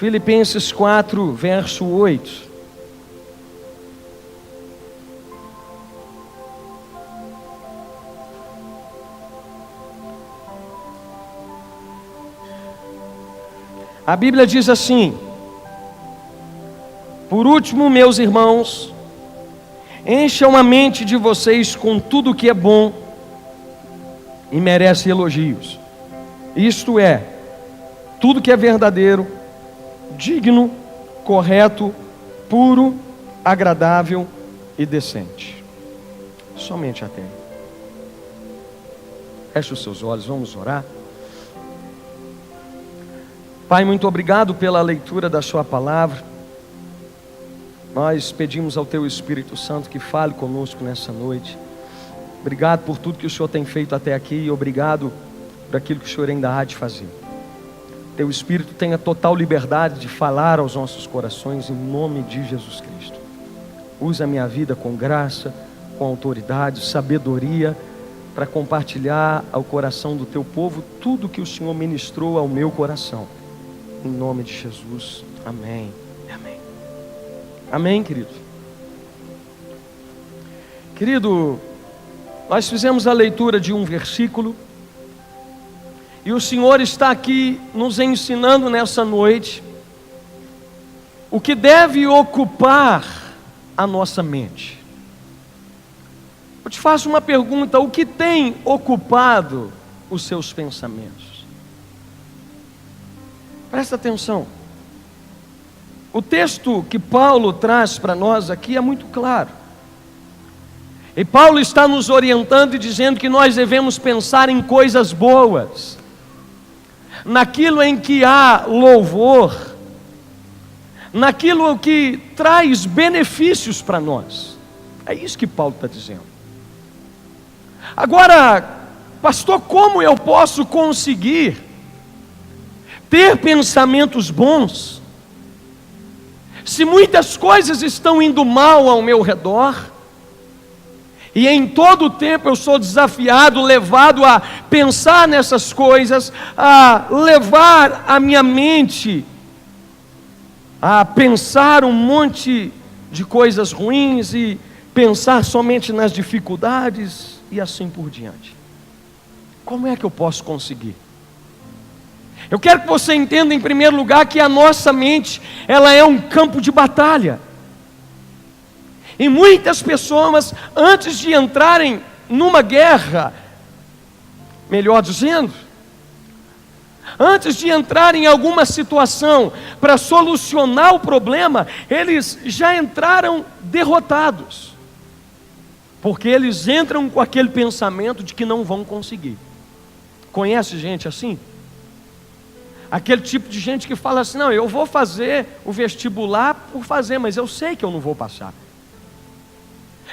Filipenses 4, verso 8. A Bíblia diz assim: por último, meus irmãos, encham a mente de vocês com tudo o que é bom e merece elogios. Isto é, tudo que é verdadeiro, digno, correto, puro, agradável e decente. Somente até aí. Feche os seus olhos, vamos orar. Pai, muito obrigado pela leitura da sua palavra. Nós pedimos ao teu Espírito Santo que fale conosco nessa noite. Obrigado por tudo que o Senhor tem feito até aqui e obrigado por aquilo que o Senhor ainda há de fazer. Teu Espírito tenha total liberdade de falar aos nossos corações em nome de Jesus Cristo. Usa a minha vida com graça, com autoridade, sabedoria, para compartilhar ao coração do teu povo tudo que o Senhor ministrou ao meu coração. Em nome de Jesus, amém. Amém. Amém, querido. Querido, nós fizemos a leitura de um versículo e o Senhor está aqui nos ensinando nessa noite o que deve ocupar a nossa mente. Eu te faço uma pergunta: o que tem ocupado os seus pensamentos? Presta atenção. O texto que Paulo traz para nós aqui é muito claro. E Paulo está nos orientando e dizendo que nós devemos pensar em coisas boas, naquilo em que há louvor, naquilo que traz benefícios para nós. É isso que Paulo está dizendo. Agora, pastor, como eu posso conseguir ter pensamentos bons se muitas coisas estão indo mal ao meu redor e em todo o tempo eu sou desafiado, levado a pensar nessas coisas, a levar a minha mente a pensar um monte de coisas ruins e pensar somente nas dificuldades e assim por diante? Como é que eu posso conseguir? Eu quero que você entenda em primeiro lugar que a nossa mente, ela é um campo de batalha. E muitas pessoas, antes de entrarem numa guerra, melhor dizendo, antes de entrar em alguma situação para solucionar o problema, eles já entraram derrotados, porque eles entram com aquele pensamento de que não vão conseguir. Conhece gente assim? Aquele tipo de gente que fala assim: não, eu vou fazer o vestibular por fazer, mas eu sei que eu não vou passar.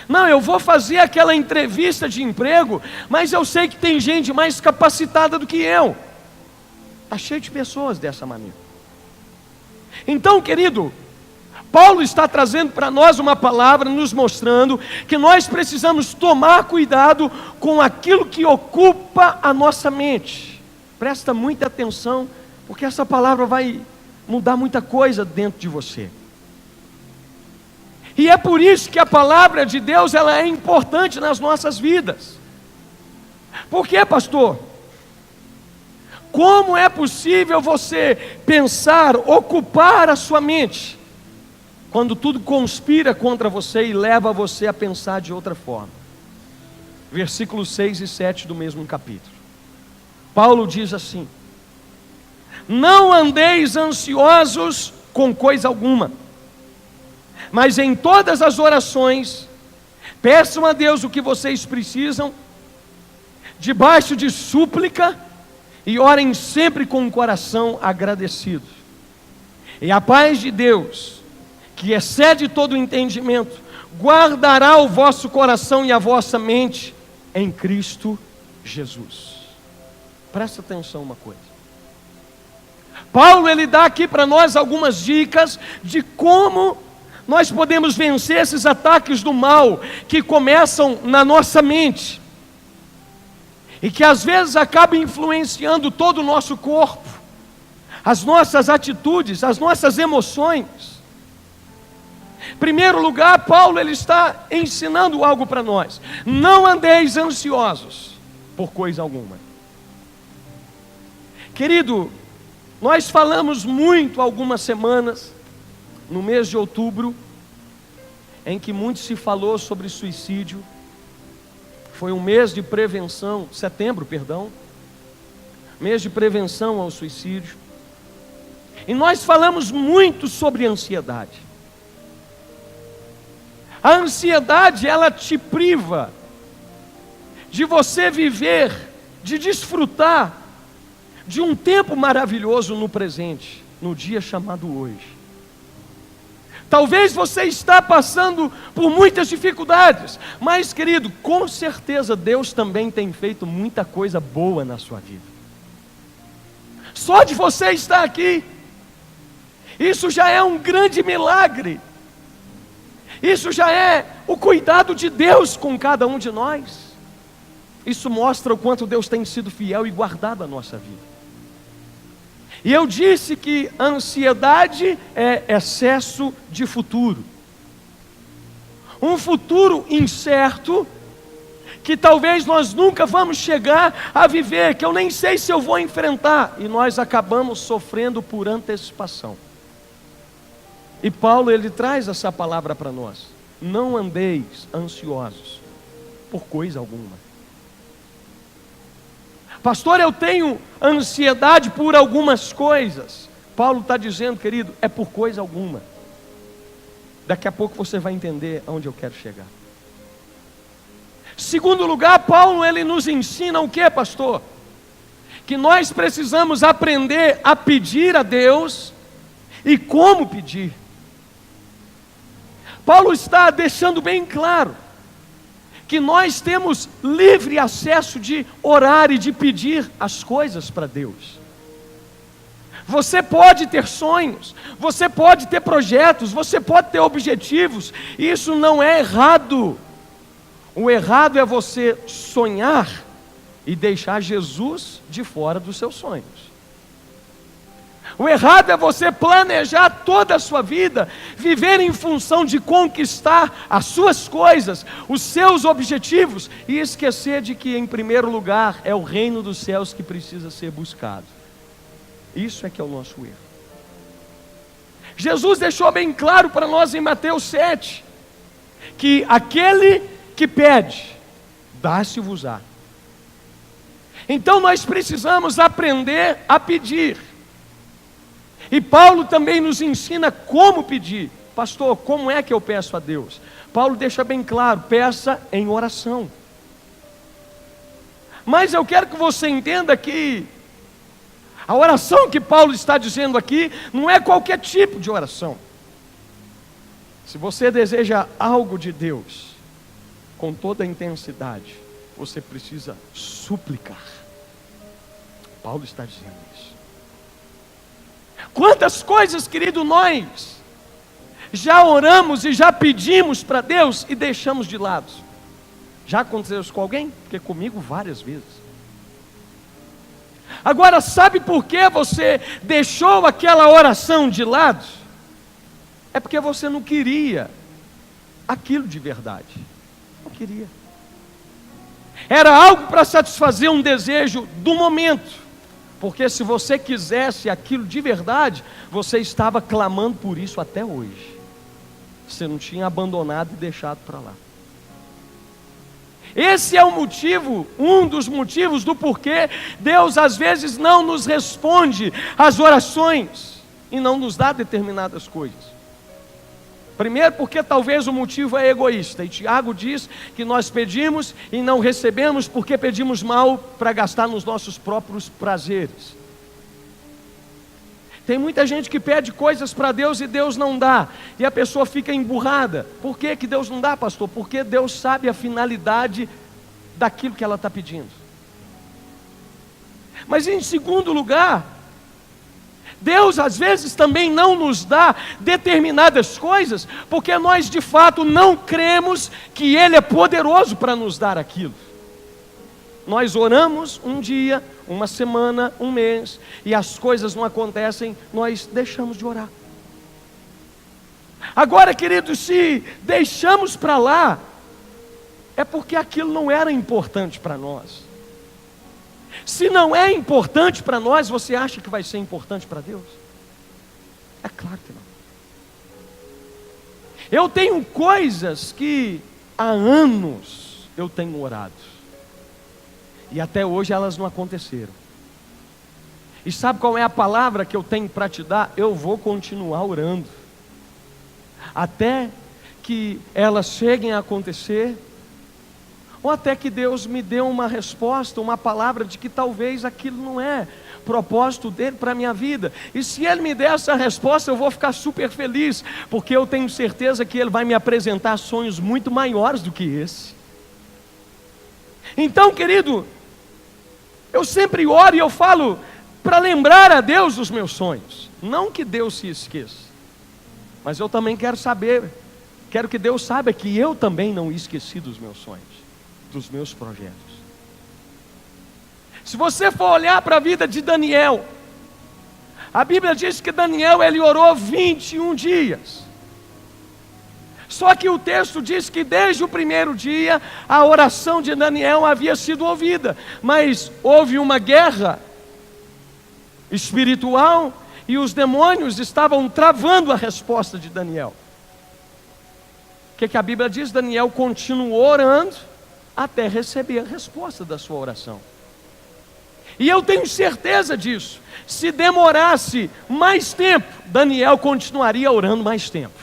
Não, eu vou fazer aquela entrevista de emprego, mas eu sei que tem gente mais capacitada do que eu. Está cheio de pessoas dessa maneira. Então, querido, Paulo está trazendo para nós uma palavra, nos mostrando que nós precisamos tomar cuidado com aquilo que ocupa a nossa mente. Presta muita atenção, porque essa palavra vai mudar muita coisa dentro de você. E é por isso que a palavra de Deus, ela é importante nas nossas vidas. Por quê, pastor? Como é possível você pensar, ocupar a sua mente, quando tudo conspira contra você e leva você a pensar de outra forma? Versículos 6 e 7 do mesmo capítulo. Paulo diz assim: não andeis ansiosos com coisa alguma, mas em todas as orações, peçam a Deus o que vocês precisam, debaixo de súplica, e orem sempre com o coração agradecido. E a paz de Deus, que excede todo o entendimento, guardará o vosso coração e a vossa mente em Cristo Jesus. Presta atenção uma coisa. Paulo, ele dá aqui para nós algumas dicas de como nós podemos vencer esses ataques do mal que começam na nossa mente e que às vezes acabam influenciando todo o nosso corpo, as nossas atitudes, as nossas emoções. Em primeiro lugar, Paulo ele está ensinando algo para nós: não andeis ansiosos por coisa alguma. Querido, nós falamos muito algumas semanas, no mês de outubro, em que muito se falou sobre suicídio. Foi um mês de prevenção, setembro, perdão, mês de prevenção ao suicídio. E nós falamos muito sobre ansiedade. A ansiedade, ela te priva de você viver, de desfrutar de um tempo maravilhoso no presente, no dia chamado hoje. Talvez você está passando por muitas dificuldades, mas, querido, com certeza Deus também tem feito muita coisa boa na sua vida. Só de você estar aqui, isso já é um grande milagre. Isso já é o cuidado de Deus com cada um de nós. Isso mostra o quanto Deus tem sido fiel e guardado a nossa vida. E eu disse que a ansiedade é excesso de futuro. Um futuro incerto, que talvez nós nunca vamos chegar a viver, que eu nem sei se eu vou enfrentar, e nós acabamos sofrendo por antecipação. E Paulo ele traz essa palavra para nós: não andeis ansiosos por coisa alguma. Pastor, eu tenho ansiedade por algumas coisas. Paulo está dizendo, querido, é por coisa alguma. Daqui a pouco você vai entender aonde eu quero chegar. Segundo lugar, Paulo ele nos ensina o que, pastor? Que nós precisamos aprender a pedir a Deus e como pedir. Paulo está deixando bem claro que nós temos livre acesso de orar e de pedir as coisas para Deus. Você pode ter sonhos, você pode ter projetos, você pode ter objetivos, isso não é errado. O errado é você sonhar e deixar Jesus de fora dos seus sonhos. O errado é você planejar toda a sua vida, viver em função de conquistar as suas coisas, os seus objetivos, e esquecer de que em primeiro lugar é o reino dos céus que precisa ser buscado. Isso é que é o nosso erro. Jesus deixou bem claro para nós em Mateus 7, que aquele que pede, dá-se-vos-á. Então nós precisamos aprender a pedir. E Paulo também nos ensina como pedir. Pastor, como é que eu peço a Deus? Paulo deixa bem claro: peça em oração. Mas eu quero que você entenda que a oração que Paulo está dizendo aqui não é qualquer tipo de oração. Se você deseja algo de Deus com toda a intensidade, você precisa suplicar. Paulo está dizendo isso. Quantas coisas, querido, nós já oramos e já pedimos para Deus e deixamos de lado. Já aconteceu isso com alguém? Porque comigo várias vezes. Agora, sabe por que você deixou aquela oração de lado? É porque você não queria aquilo de verdade. Não queria. Era algo para satisfazer um desejo do momento. Porque se você quisesse aquilo de verdade, você estava clamando por isso até hoje. Você não tinha abandonado e deixado para lá. Esse é o motivo, um dos motivos do porquê Deus às vezes não nos responde às orações e não nos dá determinadas coisas. Primeiro porque talvez o motivo é egoísta, e Tiago diz que nós pedimos e não recebemos porque pedimos mal para gastar nos nossos próprios prazeres. Tem muita gente que pede coisas para Deus e Deus não dá, e a pessoa fica emburrada. Por que que Deus não dá, pastor? Porque Deus sabe a finalidade daquilo que ela está pedindo. Mas em segundo lugar, Deus às vezes também não nos dá determinadas coisas, porque nós de fato não cremos que Ele é poderoso para nos dar aquilo. Nós oramos um dia, uma semana, um mês, e as coisas não acontecem, nós deixamos de orar. Agora, queridos, se deixamos para lá, é porque aquilo não era importante para nós. Se não é importante para nós, você acha que vai ser importante para Deus? É claro que não. Eu tenho coisas que há anos eu tenho orado, e até hoje elas não aconteceram. E sabe qual é a palavra que eu tenho para te dar? Eu vou continuar orando, até que elas cheguem a acontecer, ou até que Deus me dê uma resposta, uma palavra de que talvez aquilo não é propósito dele para a minha vida. E se ele me der essa resposta, eu vou ficar super feliz, porque eu tenho certeza que ele vai me apresentar sonhos muito maiores do que esse. Então, querido, eu sempre oro e eu falo para lembrar a Deus dos meus sonhos. Não que Deus se esqueça, mas eu também quero que Deus saiba que eu também não esqueci dos meus sonhos, dos meus projetos. Se você for olhar para a vida de Daniel, a Bíblia diz que Daniel, ele orou 21 dias. Só que o texto diz que desde o primeiro dia, a oração de Daniel havia sido ouvida. Mas houve uma guerra espiritual, e os demônios estavam travando a resposta de Daniel. O que a Bíblia diz? Daniel continuou orando, até receber a resposta da sua oração. E eu tenho certeza disso. Se demorasse mais tempo, Daniel continuaria orando mais tempo.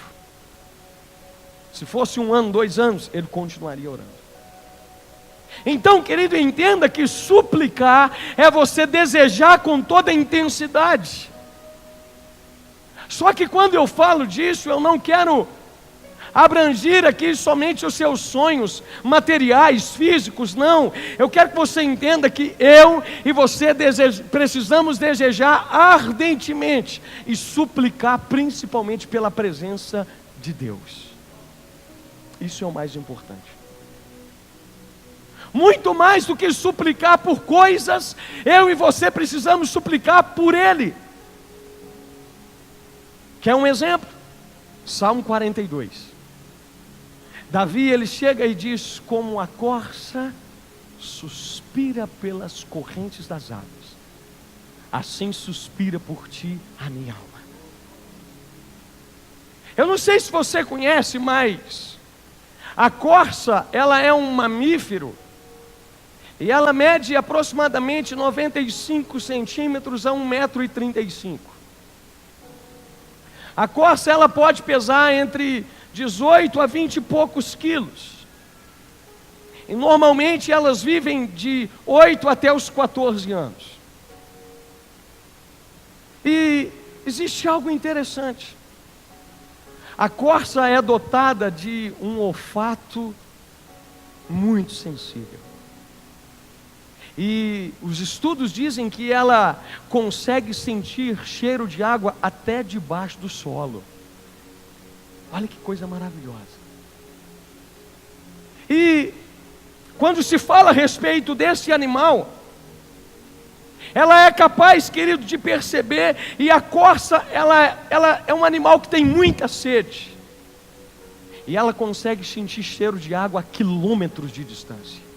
Se fosse 1 ano, 2 anos, ele continuaria orando. Então, querido, entenda que suplicar é você desejar com toda a intensidade. Só que quando eu falo disso, eu não quero abranger aqui somente os seus sonhos materiais, físicos, não. Eu quero que você entenda que eu e você precisamos desejar ardentemente e suplicar principalmente pela presença de Deus. Isso é o mais importante. Muito mais do que suplicar por coisas, eu e você precisamos suplicar por Ele. Quer um exemplo? Salmo 42. Davi, ele chega e diz: como a corça suspira pelas correntes das águas, assim suspira por ti a minha alma. Eu não sei se você conhece, mas a corça, ela é um mamífero, e ela mede aproximadamente 95 centímetros a 1,35 m. A corça, ela pode pesar entre 18 a 20 e poucos quilos. E normalmente elas vivem de 8 até os 14 anos. E existe algo interessante. A corça é dotada de um olfato muito sensível. E os estudos dizem que ela consegue sentir cheiro de água até debaixo do solo. Olha que coisa maravilhosa. E quando se fala a respeito desse animal, ela é capaz, querido, de perceber, e a corça, ela é um animal que tem muita sede. E ela consegue sentir cheiro de água a quilômetros de distância.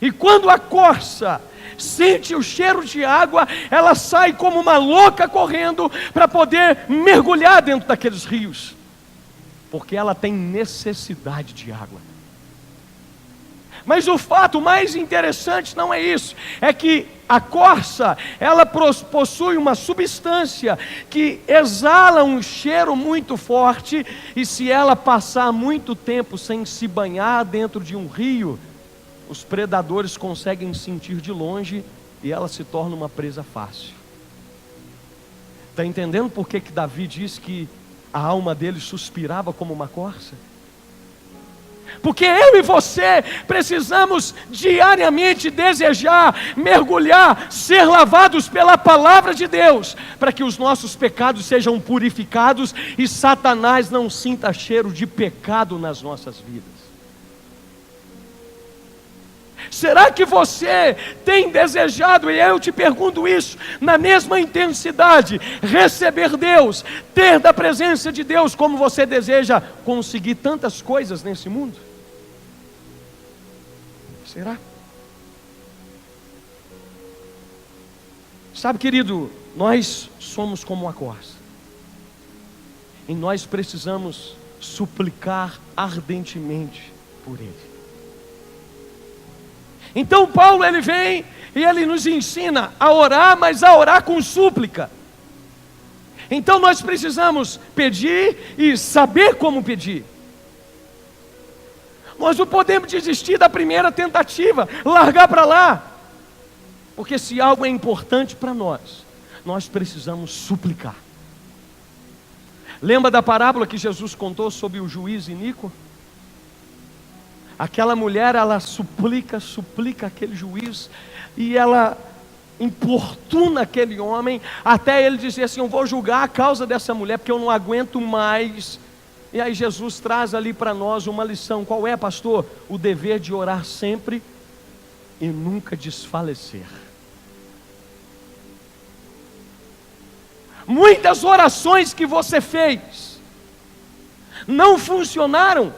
E quando a corça sente o cheiro de água, ela sai como uma louca correndo para poder mergulhar dentro daqueles rios, porque ela tem necessidade de água. Mas o fato mais interessante não é isso, é que a corça, ela possui uma substância que exala um cheiro muito forte, e se ela passar muito tempo sem se banhar dentro de um rio, os predadores conseguem sentir de longe e ela se torna uma presa fácil. Está entendendo por que Davi diz que a alma dele suspirava como uma corça? Porque eu e você precisamos diariamente desejar, mergulhar, ser lavados pela palavra de Deus, para que os nossos pecados sejam purificados e Satanás não sinta cheiro de pecado nas nossas vidas. Será que você tem desejado, e eu te pergunto isso, na mesma intensidade, receber Deus, ter da presença de Deus, como você deseja conseguir tantas coisas nesse mundo? Será? Sabe, querido, nós somos como uma corça, e nós precisamos suplicar ardentemente por Ele. Então Paulo, ele vem e ele nos ensina a orar, mas a orar com súplica. Então nós precisamos pedir e saber como pedir. Nós não podemos desistir da primeira tentativa, largar para lá. Porque se algo é importante para nós, nós precisamos suplicar. Lembra da parábola que Jesus contou sobre o juiz iníquo? Aquela mulher, ela suplica aquele juiz, e ela importuna aquele homem, até ele dizer assim: eu vou julgar a causa dessa mulher, porque eu não aguento mais. E aí Jesus traz ali para nós uma lição. Qual é, pastor? O dever de orar sempre e nunca desfalecer. Muitas orações que você fez não funcionaram,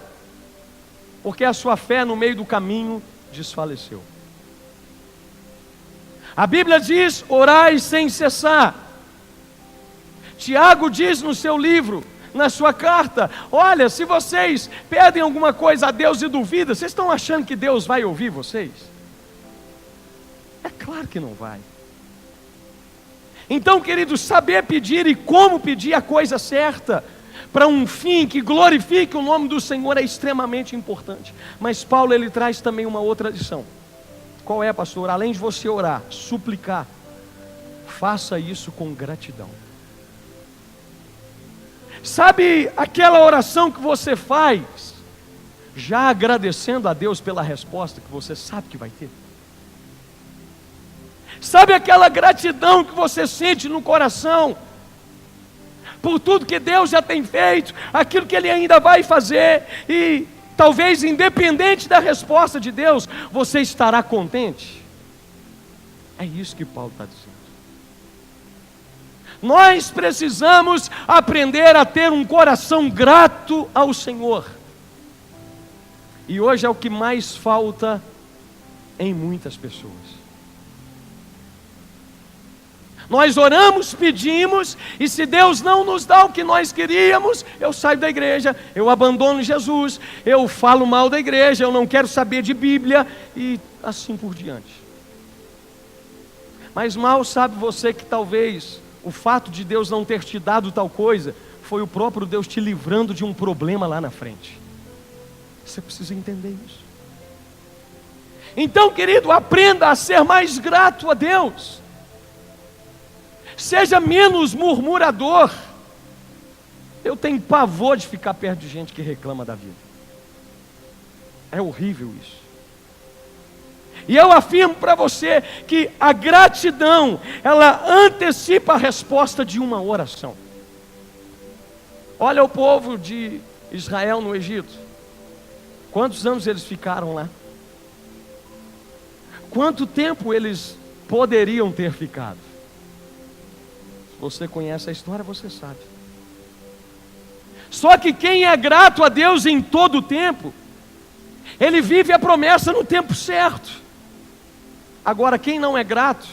porque a sua fé no meio do caminho desfaleceu. A Bíblia diz: orai sem cessar. Tiago diz no seu livro, na sua carta: olha, se vocês pedem alguma coisa a Deus e duvidam, vocês estão achando que Deus vai ouvir vocês? É claro que não vai. Então, queridos, saber pedir e como pedir a coisa certa, para um fim que glorifique o nome do Senhor, é extremamente importante. Mas Paulo, ele traz também uma outra lição. Qual é, pastor? Além de você orar, suplicar, faça isso com gratidão. Sabe aquela oração que você faz, já agradecendo a Deus pela resposta que você sabe que vai ter? Sabe aquela gratidão que você sente no coração, por tudo que Deus já tem feito, aquilo que Ele ainda vai fazer, e talvez independente da resposta de Deus, você estará contente? É isso que Paulo está dizendo. Nós precisamos aprender a ter um coração grato ao Senhor, e hoje é o que mais falta em muitas pessoas. Nós oramos, pedimos, e se Deus não nos dá o que nós queríamos, eu saio da igreja, eu abandono Jesus, eu falo mal da igreja, eu não quero saber de Bíblia, e assim por diante. Mas mal sabe você que talvez o fato de Deus não ter te dado tal coisa, foi o próprio Deus te livrando de um problema lá na frente. Você precisa entender isso. Então, querido, aprenda a ser mais grato a Deus. Seja menos murmurador. Eu tenho pavor de ficar perto de gente que reclama da vida. É horrível isso. E eu afirmo para você que a gratidão, ela antecipa a resposta de uma oração. Olha o povo de Israel no Egito. Quantos anos eles ficaram lá? Quanto tempo eles poderiam ter ficado? Você conhece a história, você sabe. Só que quem é grato a Deus em todo o tempo, ele vive a promessa no tempo certo. Agora, quem não é grato,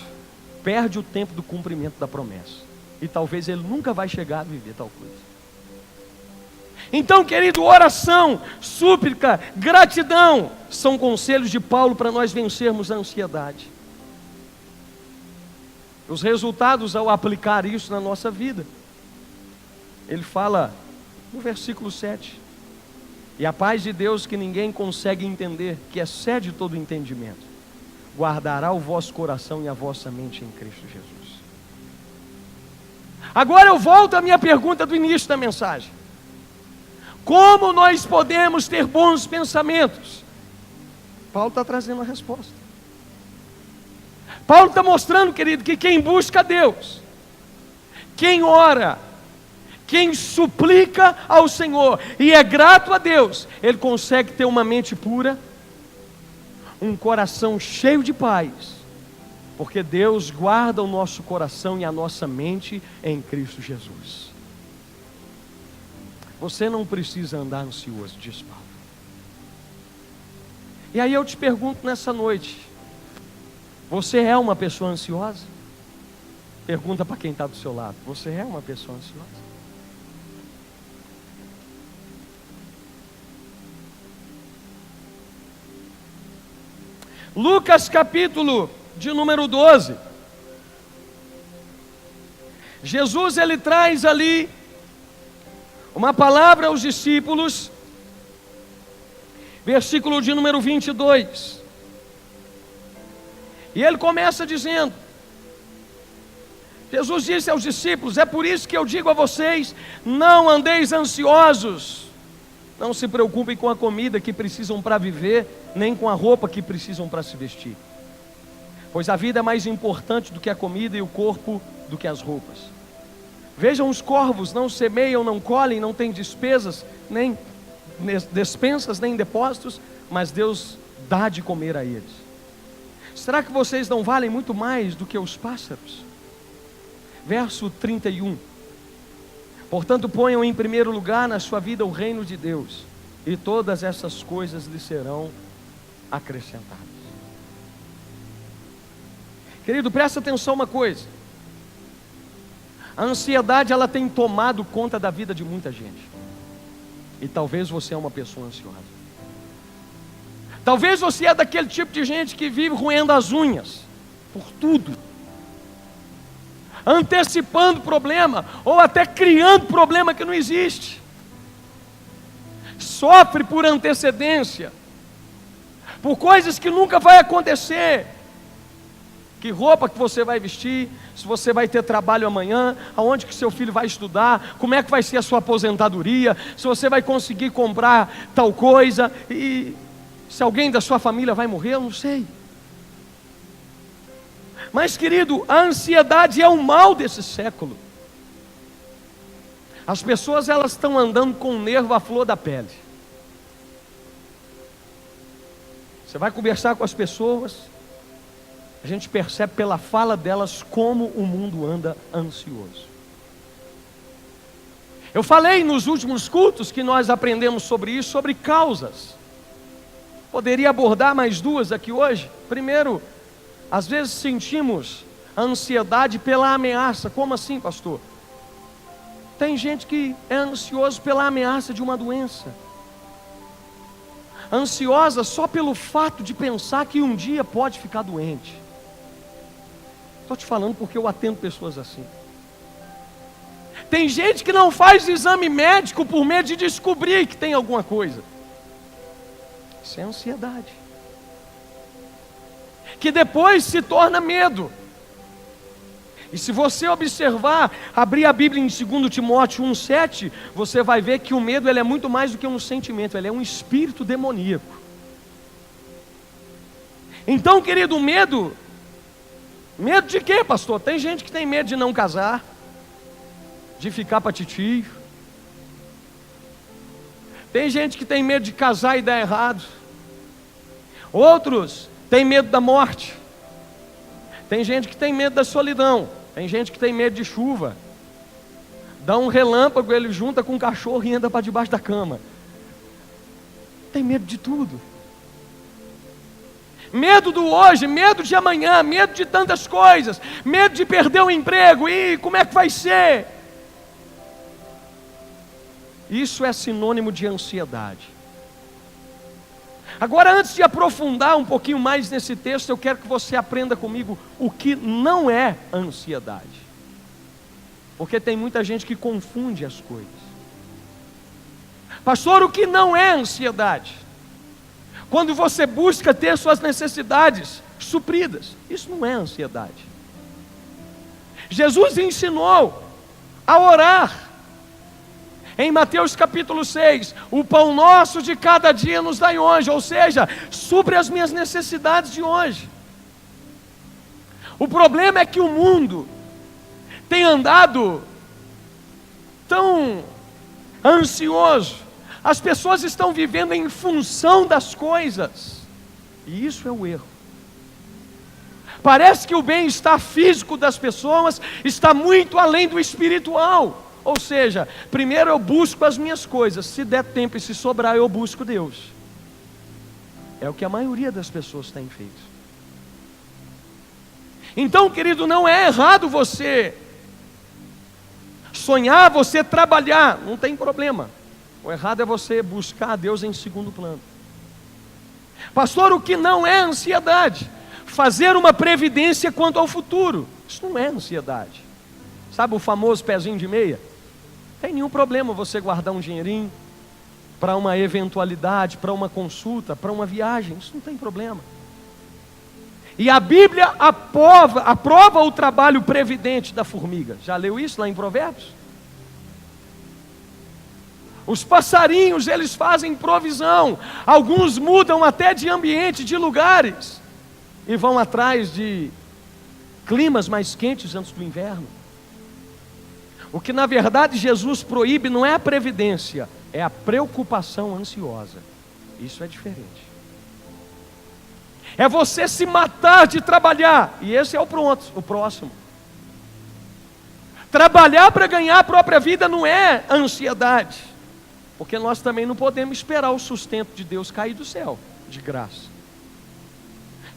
perde o tempo do cumprimento da promessa, e talvez ele nunca vai chegar a viver tal coisa. Então, querido, oração, súplica, gratidão, são conselhos de Paulo para nós vencermos a ansiedade. Os resultados ao aplicar isso na nossa vida, ele fala no versículo 7: e a paz de Deus, que ninguém consegue entender, que excede todo entendimento, guardará o vosso coração e a vossa mente em Cristo Jesus. Agora eu volto à minha pergunta do início da mensagem: como nós podemos ter bons pensamentos? Paulo está trazendo a resposta. Paulo está mostrando, querido, que quem busca a Deus, quem ora, quem suplica ao Senhor e é grato a Deus, ele consegue ter uma mente pura, um coração cheio de paz, porque Deus guarda o nosso coração e a nossa mente em Cristo Jesus. Você não precisa andar ansioso, diz Paulo. E aí eu te pergunto nessa noite, você é uma pessoa ansiosa? Pergunta para quem está do seu lado, você é uma pessoa ansiosa? Lucas capítulo de número 12. Jesus ele traz ali uma palavra aos discípulos, versículo de número 22. E ele começa dizendo, Jesus disse aos discípulos: é por isso que eu digo a vocês, não andeis ansiosos, não se preocupem com a comida que precisam para viver, nem com a roupa que precisam para se vestir. Pois a vida é mais importante do que a comida e o corpo do que as roupas. Vejam os corvos, não semeiam, não colhem, não têm despesas, nem despensas, nem depósitos, mas Deus dá de comer a eles. Será que vocês não valem muito mais do que os pássaros? Verso 31. Portanto, ponham em primeiro lugar na sua vida o reino de Deus, e todas essas coisas lhe serão acrescentadas. Querido, presta atenção uma coisa. A ansiedade, ela tem tomado conta da vida de muita gente. E talvez você é uma pessoa ansiosa. Talvez você é daquele tipo de gente que vive roendo as unhas por tudo, antecipando problema, ou até criando problema que não existe. Sofre por antecedência, por coisas que nunca vai acontecer. Que roupa que você vai vestir, se você vai ter trabalho amanhã, aonde que seu filho vai estudar, como é que vai ser a sua aposentadoria, se você vai conseguir comprar tal coisa, e se alguém da sua família vai morrer, eu não sei. Mas, querido, a ansiedade é o mal desse século. As pessoas, elas estão andando com o nervo à flor da pele. Você vai conversar com as pessoas, a gente percebe pela fala delas como o mundo anda ansioso. Eu falei nos últimos cultos que nós aprendemos sobre isso, sobre causas. Poderia abordar mais duas aqui hoje. Primeiro, às vezes sentimos a ansiedade pela ameaça. Como assim, pastor? Tem gente que é ansioso pela ameaça de uma doença. Ansiosa só pelo fato de pensar que um dia pode ficar doente. Estou te falando porque eu atendo pessoas assim. Tem gente que não faz exame médico por medo de descobrir que tem alguma coisa. Isso é ansiedade, que depois se torna medo. E se você observar, abrir a Bíblia em 2 Timóteo 1,7, você vai ver que o medo ele é muito mais do que um sentimento, ele é um espírito demoníaco. Então, querido, medo de quê, pastor? Tem gente que tem medo de não casar, de ficar para titio. Tem gente que tem medo de casar e dar errado. Outros têm medo da morte. Tem gente que tem medo da solidão. Tem gente que tem medo de chuva. Dá um relâmpago, ele junta com um cachorro e anda para debaixo da cama. Tem medo de tudo. Medo do hoje, medo de amanhã, medo de tantas coisas, medo de perder o emprego, e como é que vai ser? Isso é sinônimo de ansiedade. Agora, antes de aprofundar um pouquinho mais nesse texto, eu quero que você aprenda comigo o que não é ansiedade. Porque tem muita gente que confunde as coisas. Pastor, o que não é ansiedade? Quando você busca ter suas necessidades supridas, isso não é ansiedade. Jesus ensinou a orar. Em Mateus capítulo 6, o pão nosso de cada dia nos dai hoje, ou seja, supre as minhas necessidades de hoje. O problema é que o mundo tem andado tão ansioso, as pessoas estão vivendo em função das coisas, E isso é o erro. Parece que o bem-estar físico das pessoas está muito além do espiritual. Ou seja, primeiro eu busco as minhas coisas, se der tempo e se sobrar eu busco Deus. É o que a maioria das pessoas tem feito. Então, querido, não é errado você sonhar, você trabalhar, não tem problema. O errado é você buscar a Deus em segundo plano. Pastor, o que não é ansiedade? Fazer uma previdência quanto ao futuro. Isso não é ansiedade. Sabe o famoso pezinho de meia? Não tem nenhum problema você guardar um dinheirinho para uma eventualidade, para uma consulta, para uma viagem. Isso não tem problema. E a Bíblia aprova o trabalho previdente da formiga. Já leu isso lá em Provérbios? Os passarinhos, eles fazem provisão. Alguns mudam até de ambiente, de lugares, e vão atrás de climas mais quentes antes do inverno. O que na verdade Jesus proíbe não é a previdência, é a preocupação ansiosa. Isso é diferente. É você se matar de trabalhar, e esse é o próximo. Trabalhar para ganhar a própria vida não é ansiedade, porque nós também não podemos esperar o sustento de Deus cair do céu, de graça.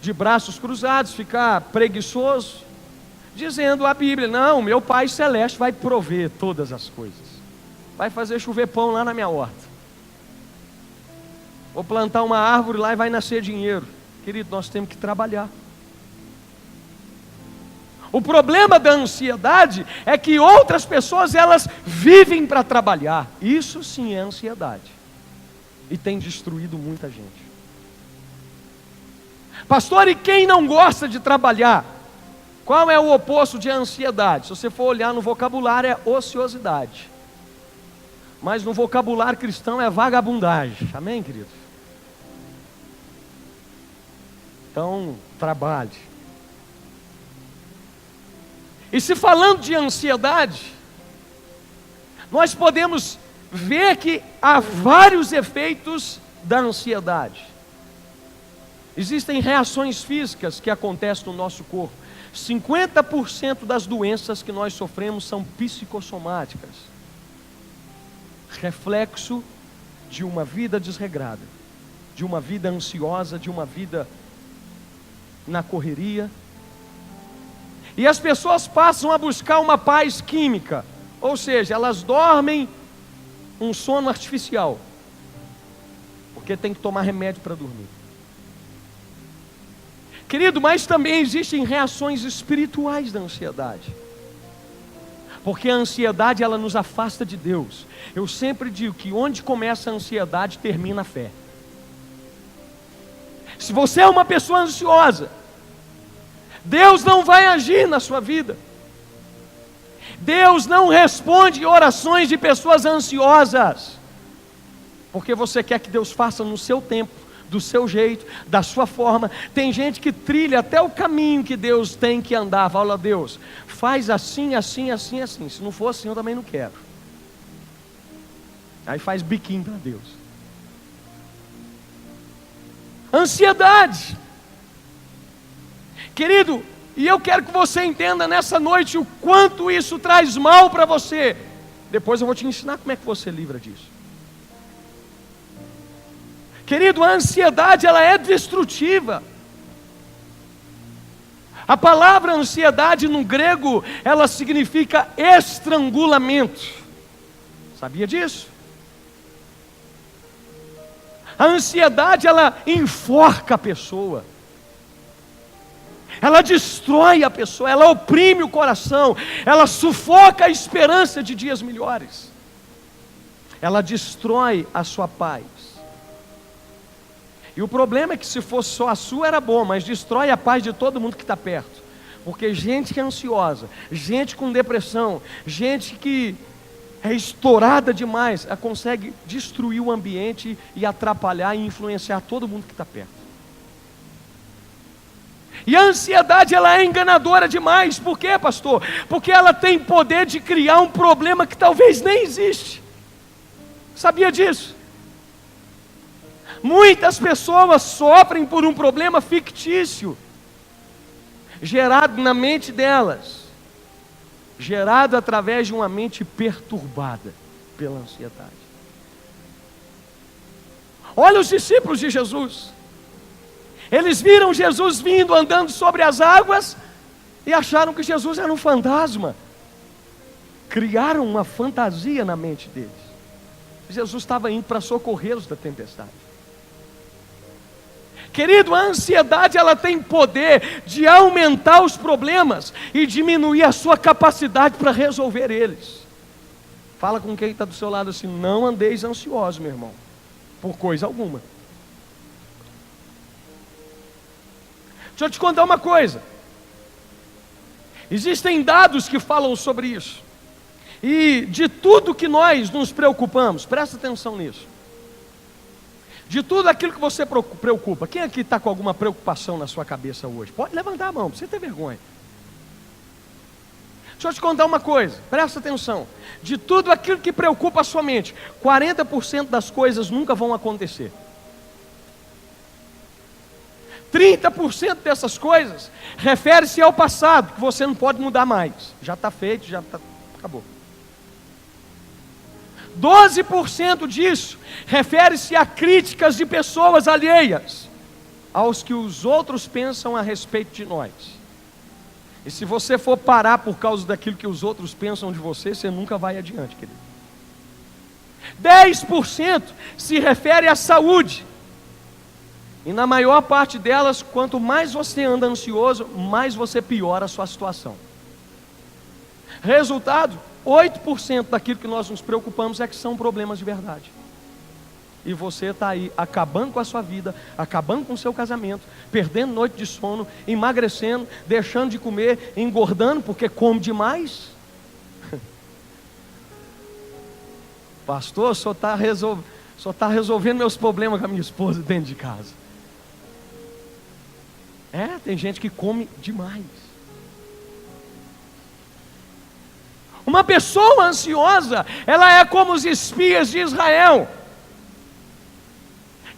De braços cruzados, ficar preguiçoso, dizendo a Bíblia, não, meu Pai Celeste vai prover todas as coisas. Vai fazer chover pão lá na minha horta. Vou plantar uma árvore lá e vai nascer dinheiro. Querido, nós temos que trabalhar. O problema da ansiedade é que outras pessoas, elas vivem para trabalhar. Isso sim é ansiedade. E tem destruído muita gente. Pastor, e quem não gosta de trabalhar? Qual é o oposto de ansiedade? Se você for olhar no vocabulário, é ociosidade. Mas no vocabulário cristão é vagabundagem. Amém, querido? Então, trabalhe. E se falando de ansiedade, nós podemos ver que há vários efeitos da ansiedade. Existem reações físicas que acontecem no nosso corpo. 50% das doenças que nós sofremos são psicossomáticas. Reflexo de uma vida desregrada, de uma vida ansiosa, de uma vida na correria. E as pessoas passam a buscar uma paz química, ou seja, elas dormem um sono artificial, porque tem que tomar remédio para dormir. Querido, mas também existem reações espirituais da ansiedade, porque a ansiedade, ela nos afasta de Deus. Eu sempre digo que onde começa a ansiedade, termina a fé. Se você é uma pessoa ansiosa, Deus não vai agir na sua vida. Deus não responde orações de pessoas ansiosas, porque você quer que Deus faça no seu tempo, do seu jeito, da sua forma. Tem gente que trilha até o caminho que Deus tem que andar. Fala, Deus, faz assim, assim, assim, assim. Se não for assim, eu também não quero. Aí faz biquinho para Deus. Ansiedade. Querido, e eu quero que você entenda nessa noite o quanto isso traz mal para você. Depois eu vou te ensinar como é que você livra disso. Querido, a ansiedade, ela é destrutiva. A palavra ansiedade no grego, ela significa estrangulamento. Sabia disso? A ansiedade, ela enforca a pessoa. Ela destrói a pessoa, ela oprime o coração, ela sufoca a esperança de dias melhores. Ela destrói a sua paz. E o problema é que se fosse só a sua era bom, mas destrói a paz de todo mundo que está perto. Porque gente que é ansiosa, gente com depressão, gente que é estourada demais, ela consegue destruir o ambiente e atrapalhar e influenciar todo mundo que está perto. E a ansiedade, ela é enganadora demais. Por quê, pastor? Porque ela tem poder de criar um problema que talvez nem existe. Sabia disso? Muitas pessoas sofrem por um problema fictício, gerado na mente delas, gerado através de uma mente perturbada pela ansiedade. Olha os discípulos de Jesus. Eles viram Jesus vindo andando sobre as águas e acharam que Jesus era um fantasma. Criaram uma fantasia na mente deles. Jesus estava indo para socorrê-los da tempestade. Querido, a ansiedade ela tem poder de aumentar os problemas e diminuir a sua capacidade para resolver eles. Fala com quem está do seu lado assim: não andeis ansiosos, meu irmão, por coisa alguma. Deixa eu te contar uma coisa. Existem dados que falam sobre isso. E de tudo que nós nos preocupamos, presta atenção nisso. De tudo aquilo que você preocupa, quem aqui está com alguma preocupação na sua cabeça hoje? Pode levantar a mão, não precisa ter vergonha. Deixa eu te contar uma coisa, presta atenção. De tudo aquilo que preocupa a sua mente, 40% das coisas nunca vão acontecer. 30% dessas coisas refere-se ao passado, que você não pode mudar mais. Já está feito, acabou. 12% disso refere-se a críticas de pessoas alheias, aos que os outros pensam a respeito de nós. E se você for parar por causa daquilo que os outros pensam de você, você nunca vai adiante, querido. 10% se refere à saúde. E na maior parte delas, quanto mais você anda ansioso, mais você piora a sua situação. Resultado, 8% daquilo que nós nos preocupamos é que são problemas de verdade. E você está aí acabando com a sua vida, acabando com o seu casamento, perdendo noite de sono, emagrecendo, deixando de comer, engordando porque come demais. Pastor, só está resolvendo meus problemas com a minha esposa dentro de casa. Tem gente que come demais. Uma pessoa ansiosa, ela é como os espias de Israel,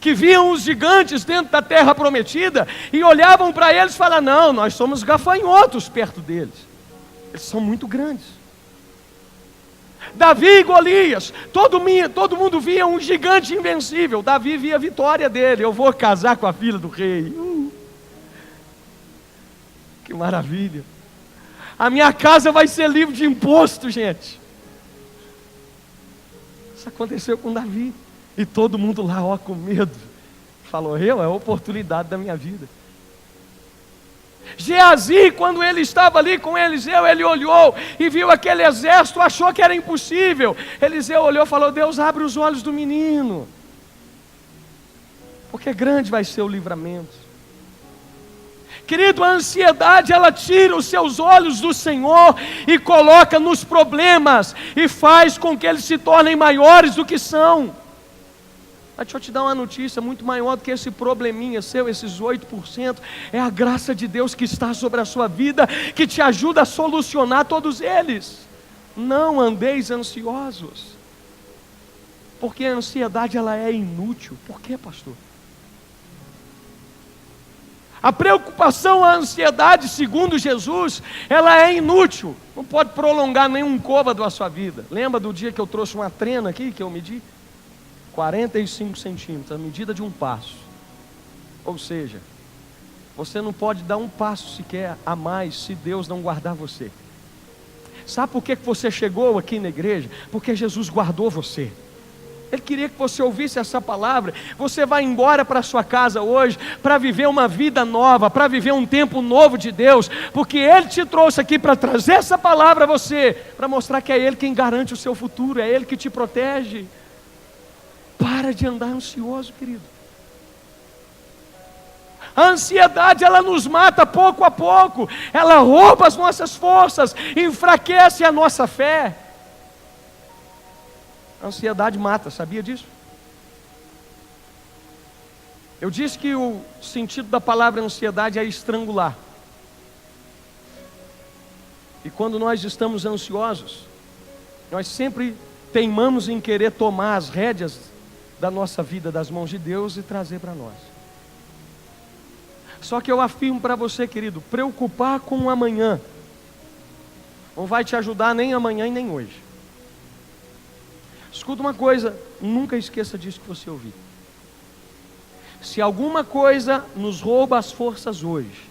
que viam os gigantes dentro da terra prometida e olhavam para eles e falavam: não, nós somos gafanhotos perto deles, eles são muito grandes. Davi e Golias, todo mundo via um gigante invencível. Davi via a vitória dele: eu vou casar com a filha do rei. Que maravilha! A minha casa vai ser livre de imposto, gente. Isso aconteceu com Davi. E todo mundo lá, com medo. Falou: é a oportunidade da minha vida. Geazi, quando ele estava ali com Eliseu, ele olhou e viu aquele exército, achou que era impossível. Eliseu olhou e falou: Deus, abre os olhos do menino, porque grande vai ser o livramento. Querido, a ansiedade, ela tira os seus olhos do Senhor e coloca nos problemas e faz com que eles se tornem maiores do que são. Mas deixa eu te dar uma notícia muito maior do que esse probleminha seu, esses 8%, é a graça de Deus que está sobre a sua vida, que te ajuda a solucionar todos eles. Não andeis ansiosos, porque a ansiedade ela é inútil. Por quê, pastor? A preocupação, a ansiedade, segundo Jesus, ela é inútil. Não pode prolongar nenhum côvado da sua vida. Lembra do dia que eu trouxe uma trena aqui, que eu medi? 45 centímetros, a medida de um passo. Ou seja, você não pode dar um passo sequer a mais se Deus não guardar você. Sabe por que você chegou aqui na igreja? Porque Jesus guardou você. Ele queria que você ouvisse essa palavra. Você vai embora para sua casa hoje para viver uma vida nova, para viver um tempo novo de Deus, porque Ele te trouxe aqui para trazer essa palavra a você, para mostrar que é Ele quem garante o seu futuro, é Ele que te protege. Para de andar ansioso, querido. A ansiedade, ela nos mata pouco a pouco, ela rouba as nossas forças, enfraquece a nossa fé. A ansiedade mata, sabia disso? Eu disse que o sentido da palavra ansiedade é estrangular. E quando nós estamos ansiosos, nós sempre teimamos em querer tomar as rédeas da nossa vida das mãos de Deus e trazer para nós. Só que eu afirmo para você, querido, preocupar com o amanhã não vai te ajudar nem amanhã e nem hoje. Escuta uma coisa, nunca esqueça disso que você ouviu. Se alguma coisa nos rouba as forças hoje,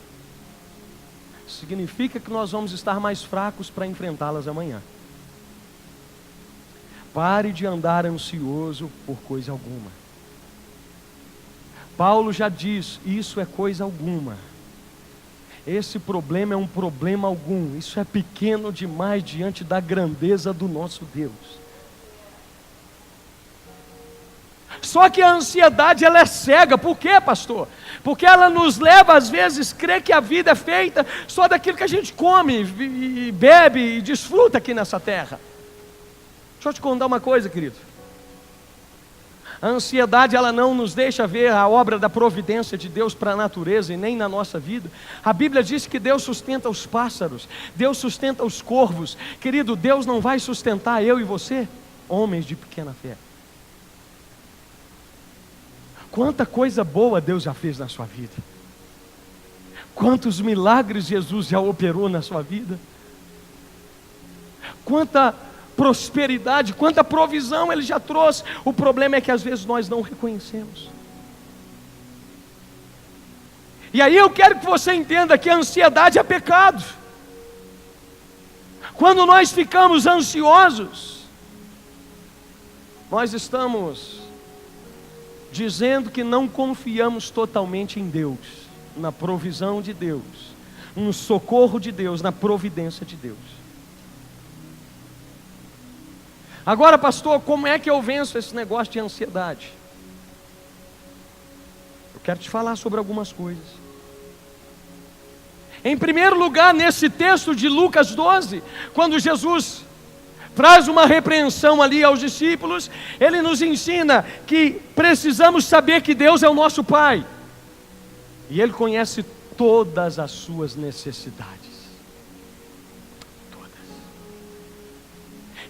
significa que nós vamos estar mais fracos para enfrentá-las amanhã. Pare de andar ansioso por coisa alguma. Paulo já diz, isso é coisa alguma. Esse problema é um problema algum. Isso é pequeno demais diante da grandeza do nosso Deus. Só que a ansiedade, ela é cega. Por quê, pastor? Porque ela nos leva às vezes a crer que a vida é feita só daquilo que a gente come e bebe e desfruta aqui nessa terra. Deixa eu te contar uma coisa, querido. A ansiedade, ela não nos deixa ver a obra da providência de Deus para a natureza e nem na nossa vida. A Bíblia diz que Deus sustenta os pássaros, Deus sustenta os corvos. Querido, Deus não vai sustentar eu e você, homens de pequena fé. Quanta coisa boa Deus já fez na sua vida. Quantos milagres Jesus já operou na sua vida. Quanta prosperidade, quanta provisão Ele já trouxe. O problema é que às vezes nós não reconhecemos. E aí eu quero que você entenda que a ansiedade é pecado. Quando nós ficamos ansiosos, nós estamos dizendo que não confiamos totalmente em Deus, na provisão de Deus, no socorro de Deus, na providência de Deus. Agora, pastor, como é que eu venço esse negócio de ansiedade? Eu quero te falar sobre algumas coisas. Em primeiro lugar, nesse texto de Lucas 12, quando Jesus traz uma repreensão ali aos discípulos, Ele nos ensina que precisamos saber que Deus é o nosso Pai. E Ele conhece todas as suas necessidades.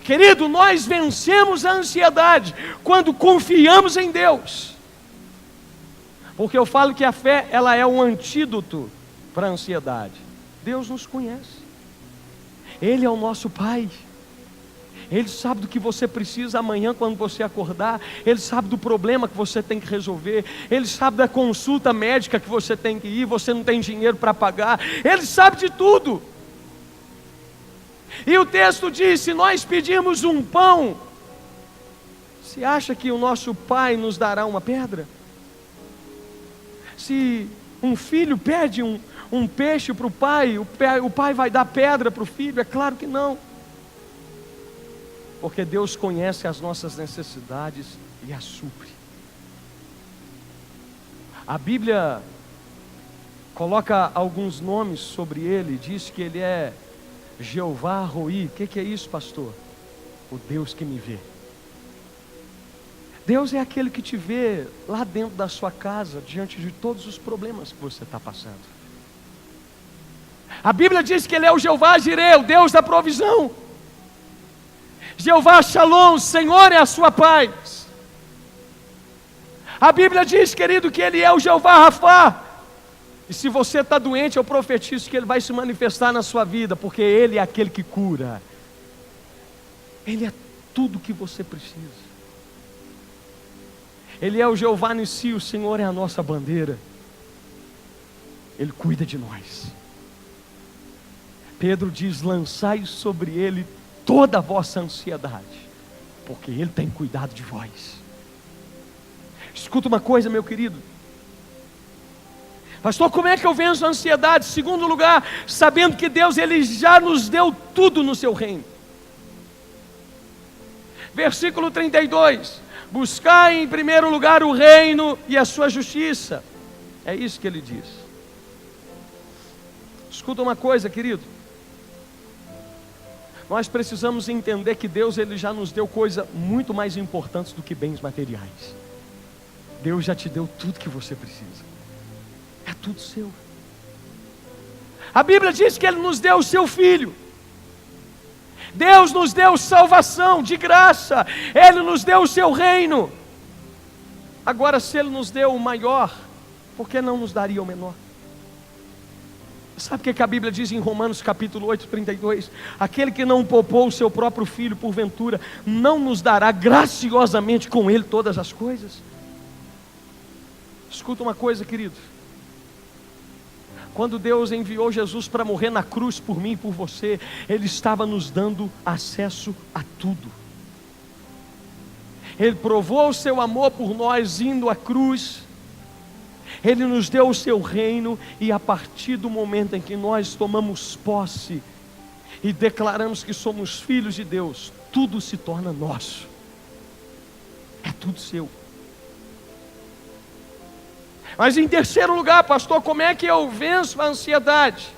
Querido, nós vencemos a ansiedade quando confiamos em Deus. Porque eu falo que a fé, ela é um antídoto para a ansiedade. Deus nos conhece. Ele é o nosso Pai. Ele sabe do que você precisa amanhã quando você acordar. Ele sabe do problema que você tem que resolver. Ele sabe da consulta médica que você tem que ir. Você não tem dinheiro para pagar. Ele sabe de tudo. E o texto diz, se nós pedirmos um pão, você acha que o nosso Pai nos dará uma pedra? Se um filho pede um peixe para o pai vai dar pedra para o filho? É claro que não. Porque Deus conhece as nossas necessidades e as supre. A Bíblia coloca alguns nomes sobre Ele, diz que Ele é Jeová Roi. O que é isso, pastor? O Deus que me vê. Deus é aquele que te vê lá dentro da sua casa, diante de todos os problemas que você está passando. A Bíblia diz que Ele é o Jeová Jireh, o Deus da provisão. Jeová Shalom, Senhor é a sua paz. A Bíblia diz, querido, que Ele é o Jeová Rafá. E se você está doente, eu profetizo que Ele vai se manifestar na sua vida, porque Ele é aquele que cura. Ele é tudo o que você precisa. Ele é o Jeová Nissi, o Senhor é a nossa bandeira. Ele cuida de nós. Pedro diz, lançai sobre Ele toda a vossa ansiedade, porque Ele tem cuidado de vós. Escuta uma coisa, meu querido. Pastor, como é que eu venço a ansiedade? Segundo lugar, sabendo que Deus, Ele já nos deu tudo no seu reino. Versículo 32. Buscai em primeiro lugar o reino e a sua justiça. É isso que Ele diz. Escuta uma coisa, querido. Nós precisamos entender que Deus, Ele já nos deu coisas muito mais importantes do que bens materiais. Deus já te deu tudo que você precisa. É tudo seu. A Bíblia diz que Ele nos deu o seu Filho. Deus nos deu salvação de graça. Ele nos deu o seu reino. Agora, se Ele nos deu o maior, por que não nos daria o menor? Sabe o que a Bíblia diz em Romanos capítulo 8, 32? Aquele que não poupou o seu próprio filho, porventura, não nos dará graciosamente com Ele todas as coisas? Escuta uma coisa, querido. Quando Deus enviou Jesus para morrer na cruz por mim e por você, Ele estava nos dando acesso a tudo. Ele provou o seu amor por nós indo à cruz. Ele nos deu o seu reino, e a partir do momento em que nós tomamos posse e declaramos que somos filhos de Deus, tudo se torna nosso. É tudo seu. Mas em terceiro lugar, pastor, como é que eu venço a ansiedade?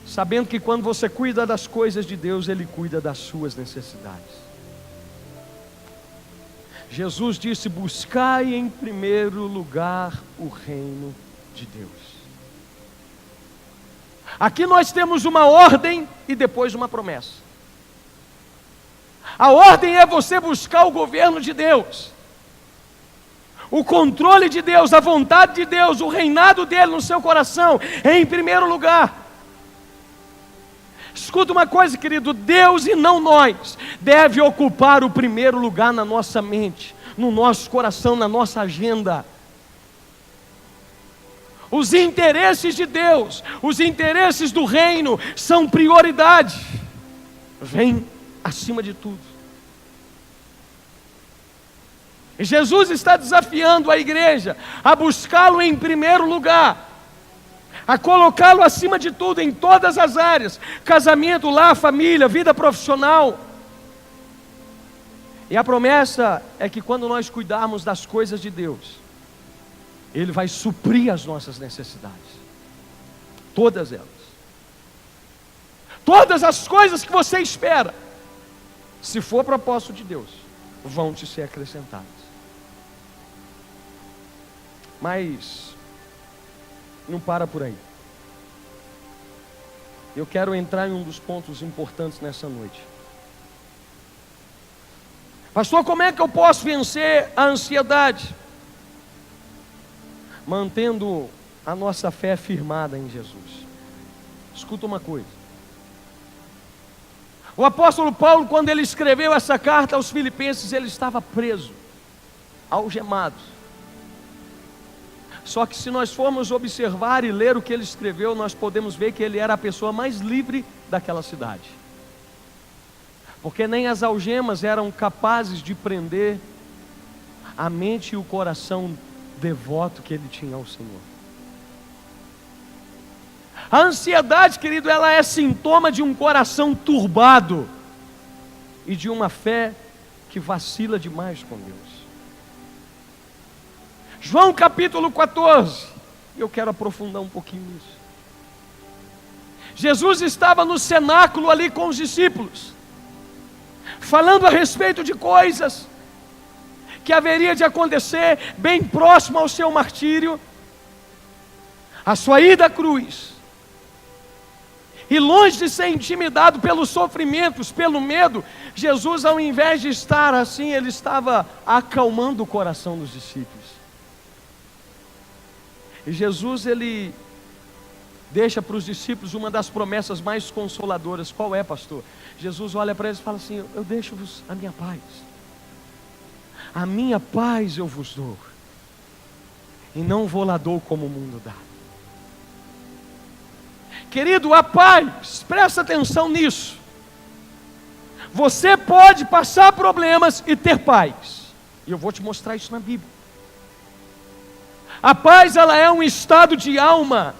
Sabendo que quando você cuida das coisas de Deus, Ele cuida das suas necessidades. Jesus disse: buscai em primeiro lugar o reino de Deus. Aqui nós temos uma ordem e depois uma promessa. A ordem é você buscar o governo de Deus, o controle de Deus, a vontade de Deus, o reinado dele no seu coração, em primeiro lugar. Escuta uma coisa, querido: Deus e não nós deve ocupar o primeiro lugar na nossa mente, no nosso coração, na nossa agenda. Os interesses de Deus, os interesses do reino são prioridade, vem acima de tudo. E Jesus está desafiando a igreja a buscá-lo em primeiro lugar, a colocá-lo acima de tudo em todas as áreas: casamento, lar, família, vida profissional. E a promessa é que quando nós cuidarmos das coisas de Deus, Ele vai suprir as nossas necessidades, todas elas. Todas as coisas que você espera, se for propósito de Deus, vão te ser acrescentadas. Mas não para por aí. Eu quero entrar em um dos pontos importantes nessa noite. Pastor, como é que eu posso vencer a ansiedade? Mantendo a nossa fé firmada em Jesus. Escuta uma coisa. O apóstolo Paulo, quando ele escreveu essa carta aos Filipenses, ele estava preso, algemado. Só que se nós formos observar e ler o que ele escreveu, nós podemos ver que ele era a pessoa mais livre daquela cidade. Porque nem as algemas eram capazes de prender a mente e o coração devoto que ele tinha ao Senhor. A ansiedade, querido, ela é sintoma de um coração turbado e de uma fé que vacila demais com Deus. João capítulo 14, eu quero aprofundar um pouquinho nisso. Jesus estava no cenáculo ali com os discípulos, falando a respeito de coisas que haveria de acontecer bem próximo ao seu martírio, a sua ida à cruz. E longe de ser intimidado pelos sofrimentos, pelo medo, Jesus, ao invés de estar assim, ele estava acalmando o coração dos discípulos. E Jesus, ele deixa para os discípulos uma das promessas mais consoladoras. Qual é, pastor? Jesus olha para eles e fala assim: eu deixo-vos a minha paz. A minha paz eu vos dou, e não vou lá dou como o mundo dá. Querido, a paz, presta atenção nisso. Você pode passar problemas e ter paz, e eu vou te mostrar isso na Bíblia. A paz, ela é um estado de alma.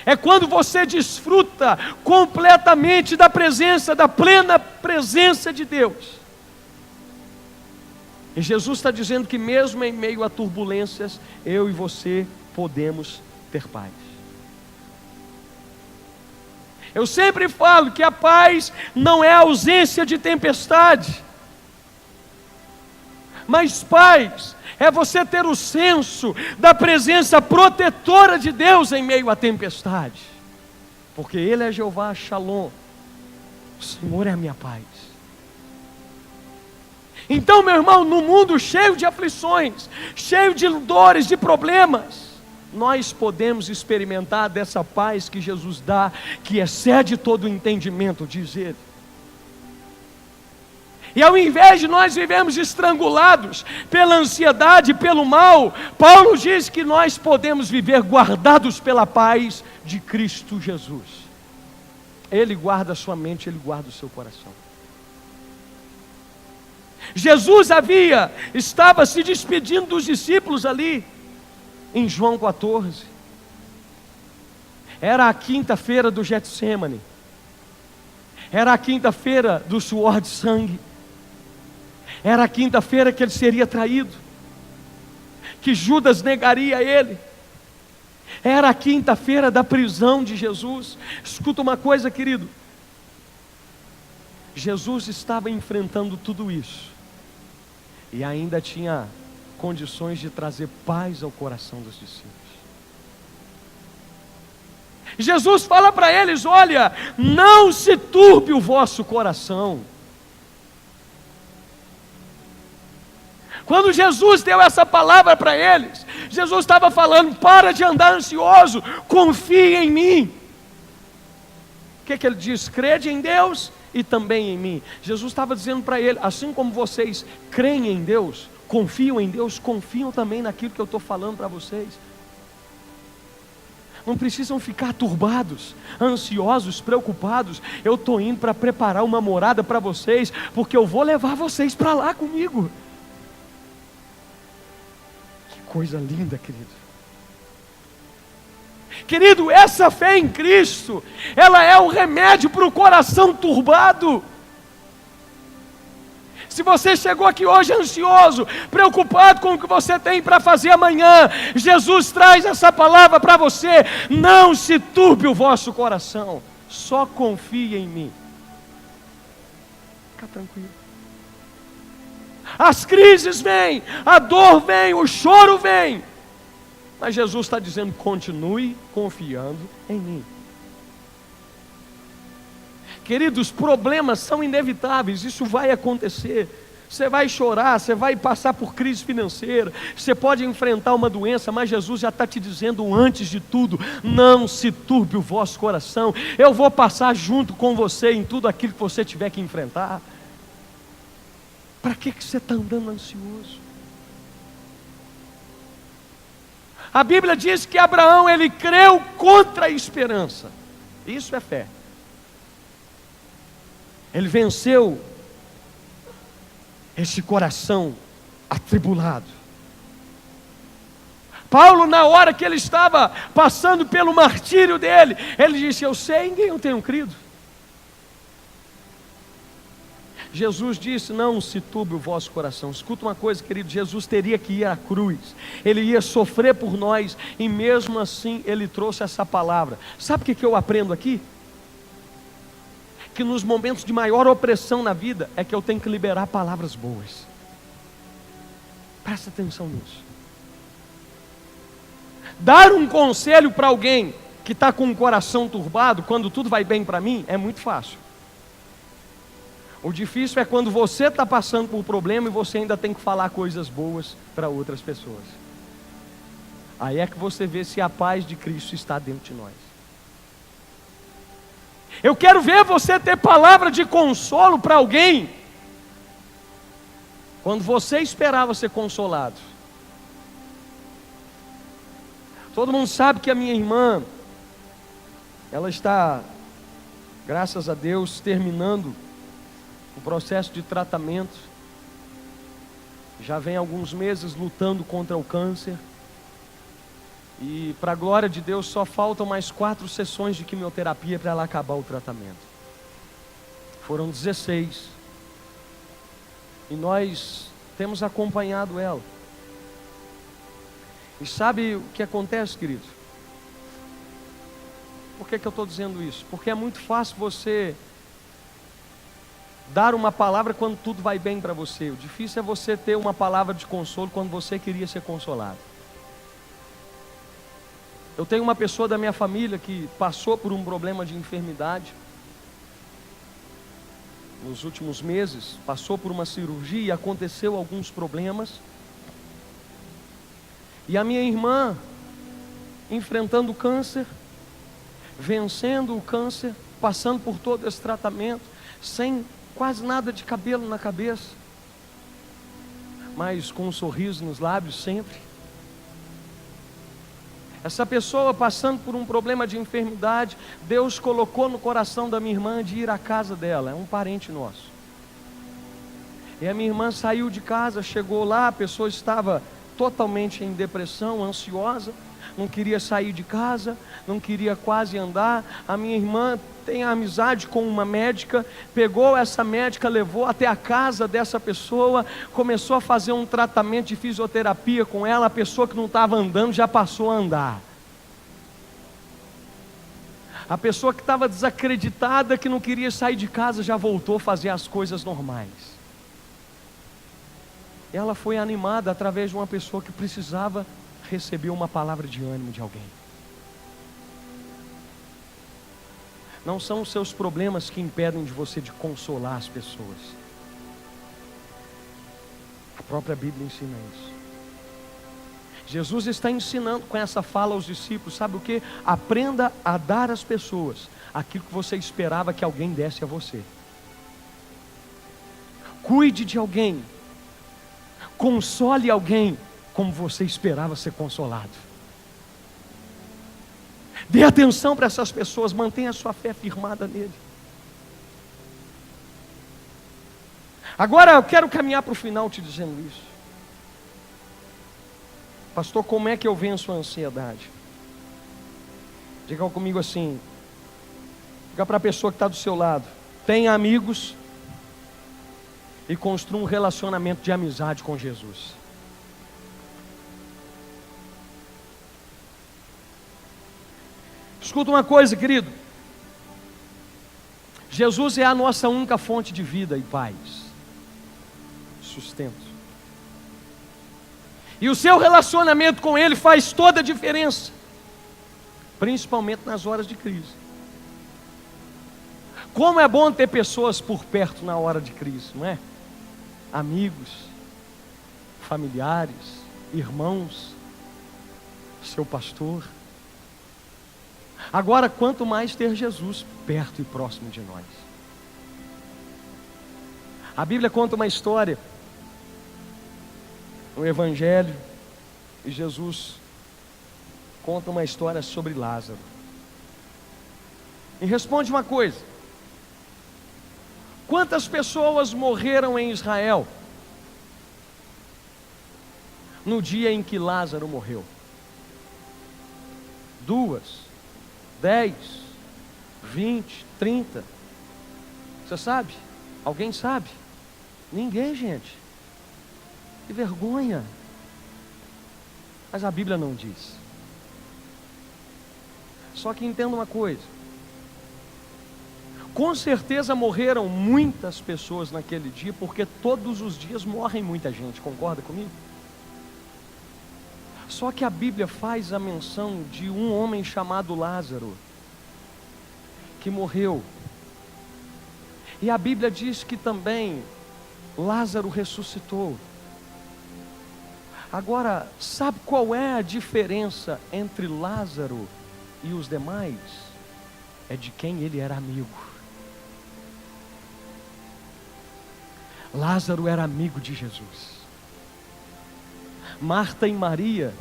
É quando você desfruta completamente da presença, da plena presença de Deus. E Jesus está dizendo que mesmo em meio a turbulências, eu e você podemos ter paz. Eu sempre falo que a paz não é a ausência de tempestade, mas paz é você ter o senso da presença protetora de Deus em meio à tempestade, porque Ele é Jeová Shalom, o Senhor é a minha paz. Então, meu irmão, no mundo cheio de aflições, cheio de dores, de problemas, nós podemos experimentar dessa paz que Jesus dá, que excede todo o entendimento, diz ele. E ao invés de nós vivermos estrangulados pela ansiedade, pelo mal, Paulo diz que nós podemos viver guardados pela paz de Cristo Jesus. Ele guarda a sua mente, Ele guarda o seu coração. Jesus estava se despedindo dos discípulos ali, em João 14. Era a quinta-feira do Getsêmani. Era a quinta-feira do suor de sangue. Era a quinta-feira que ele seria traído, que Judas negaria ele. Era a quinta-feira da prisão de Jesus. Escuta uma coisa, querido. Jesus estava enfrentando tudo isso e ainda tinha condições de trazer paz ao coração dos discípulos. Jesus fala para eles: olha, não se turbe o vosso coração. Quando Jesus deu essa palavra para eles, Jesus estava falando: para de andar ansioso, confie em mim. O que ele diz? Crede em Deus e também em mim. Jesus estava dizendo para ele: assim como vocês creem em Deus, confiam em Deus, confiam também naquilo que eu estou falando para vocês. Não precisam ficar turbados, ansiosos, preocupados. Eu estou indo para preparar uma morada para vocês, porque eu vou levar vocês para lá comigo. Que coisa linda, querido. Querido, essa fé em Cristo, ela é o remédio para o coração turbado. Se você chegou aqui hoje ansioso, preocupado com o que você tem para fazer amanhã, Jesus traz essa palavra para você: não se turbe o vosso coração, só confie em mim. Fica tranquilo. As crises vêm, a dor vem, o choro vem, mas Jesus está dizendo: continue confiando em mim. Queridos, problemas são inevitáveis, isso vai acontecer. Você vai chorar, você vai passar por crise financeira, você pode enfrentar uma doença, mas Jesus já está te dizendo antes de tudo: não se turbe o vosso coração, eu vou passar junto com você em tudo aquilo que você tiver que enfrentar. Para que você está andando ansioso? A Bíblia diz que Abraão, ele creu contra a esperança. Isso é fé. Ele venceu esse coração atribulado. Paulo, na hora que ele estava passando pelo martírio dele, ele disse: eu sei em quem eu tenho crido. Jesus disse: não se turbe o vosso coração. Escuta uma coisa, querido, Jesus teria que ir à cruz, ele ia sofrer por nós, e mesmo assim ele trouxe essa palavra. Sabe o que eu aprendo aqui? Que nos momentos de maior opressão na vida, é que eu tenho que liberar palavras boas. Presta atenção nisso. Dar um conselho para alguém que está com o coração turbado, quando tudo vai bem para mim, é muito fácil. O difícil é quando você está passando por um problema e você ainda tem que falar coisas boas para outras pessoas. Aí é que você vê se a paz de Cristo está dentro de nós. Eu quero ver você ter palavra de consolo para alguém, quando você esperava ser consolado. Todo mundo sabe que a minha irmã, ela está, graças a Deus, terminando o processo de tratamento. Já vem alguns meses lutando contra o câncer. E para a glória de Deus, só faltam mais 4 sessões de quimioterapia para ela acabar o tratamento. Foram 16. E nós temos acompanhado ela. E sabe o que acontece, querido? Por que eu estou dizendo isso? Porque é muito fácil você dar uma palavra quando tudo vai bem para você. O difícil é você ter uma palavra de consolo quando você queria ser consolado. Eu tenho uma pessoa da minha família que passou por um problema de enfermidade. nos últimos meses, passou por uma cirurgia e aconteceu alguns problemas. E a minha irmã, enfrentando o câncer, vencendo o câncer, passando por todo esse tratamento, sem quase nada de cabelo na cabeça, mas com um sorriso nos lábios sempre. Essa pessoa passando por um problema de enfermidade, Deus colocou no coração da minha irmã de ir à casa dela, é um parente nosso. E a minha irmã saiu de casa, chegou lá, a pessoa estava totalmente em depressão, ansiosa, não queria sair de casa, não queria quase andar. A minha irmã tem amizade com uma médica, pegou essa médica, levou até a casa dessa pessoa, começou a fazer um tratamento de fisioterapia com ela. A pessoa que não estava andando já passou a andar. A pessoa que estava desacreditada, que não queria sair de casa, já voltou a fazer as coisas normais. Ela foi animada através de uma pessoa que precisava receber uma palavra de ânimo de alguém. Não são os seus problemas que impedem de você de consolar as pessoas. A própria Bíblia ensina isso. Jesus está ensinando com essa fala aos discípulos, sabe o que? Aprenda a dar às pessoas aquilo que você esperava que alguém desse a você. Cuide de alguém. Console alguém como você esperava ser consolado. Dê atenção para essas pessoas, mantenha a sua fé firmada nele. Agora eu quero caminhar para o final te dizendo isso. Pastor, como é que eu venço a ansiedade? Diga comigo assim, diga para a pessoa que está do seu lado: tenha amigos e construa um relacionamento de amizade com Jesus. Escuta uma coisa, querido. Jesus é a nossa única fonte de vida e paz, sustento. E o seu relacionamento com Ele faz toda a diferença, principalmente nas horas de crise. Como é bom ter pessoas por perto na hora de crise, não é? Amigos, familiares, irmãos, seu pastor. Agora, quanto mais ter Jesus perto e próximo de nós. A Bíblia conta uma história no Evangelho, e Jesus conta uma história sobre Lázaro. E responde uma coisa: quantas pessoas morreram em Israel no dia em que Lázaro morreu? 2, 10, 20, 30. Você sabe? Alguém sabe? Ninguém, gente. Que vergonha. Mas a Bíblia não diz. Só que entenda uma coisa: com certeza morreram muitas pessoas naquele dia, porque todos os dias morrem muita gente, concorda comigo? Só que a Bíblia faz a menção de um homem chamado Lázaro, que morreu. E a Bíblia diz que também Lázaro ressuscitou. Agora, sabe qual é a diferença entre Lázaro e os demais? É de quem ele era amigo. Lázaro era amigo de Jesus. Marta e Maria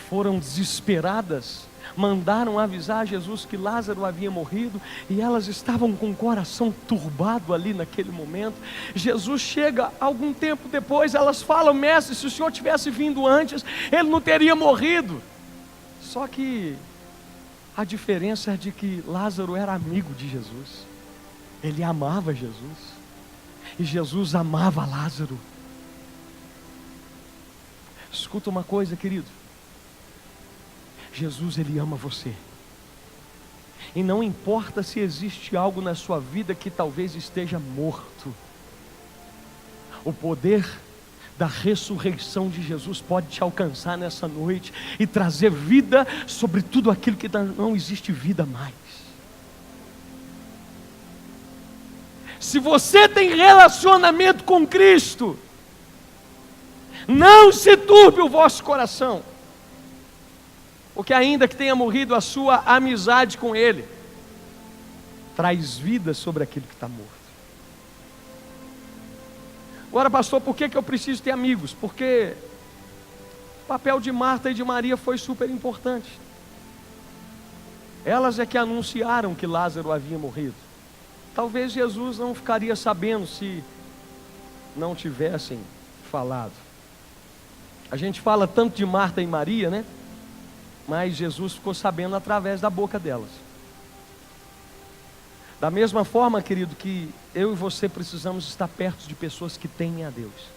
foram desesperadas, mandaram avisar Jesus que Lázaro havia morrido, e elas estavam com o coração turbado ali naquele momento. Jesus chega algum tempo depois, elas falam: mestre, se o Senhor tivesse vindo antes, ele não teria morrido. Só que a diferença é de que Lázaro era amigo de Jesus, ele amava Jesus, e Jesus amava Lázaro. Escuta uma coisa, querido: Jesus, ele ama você. E não importa se existe algo na sua vida que talvez esteja morto, o poder da ressurreição de Jesus pode te alcançar nessa noite e trazer vida sobre tudo aquilo que não existe vida mais. Se você tem relacionamento com Cristo, não se turbe o vosso coração, porque ainda que tenha morrido a sua amizade com Ele, traz vida sobre aquele que está morto. Agora, pastor, por que eu preciso ter amigos? Porque o papel de Marta e de Maria foi super importante. Elas é que anunciaram que Lázaro havia morrido. Talvez Jesus não ficaria sabendo se não tivessem falado. A gente fala tanto de Marta e Maria, né? Mas Jesus ficou sabendo através da boca delas. Da mesma forma, querido, que eu e você precisamos estar perto de pessoas que temem a Deus.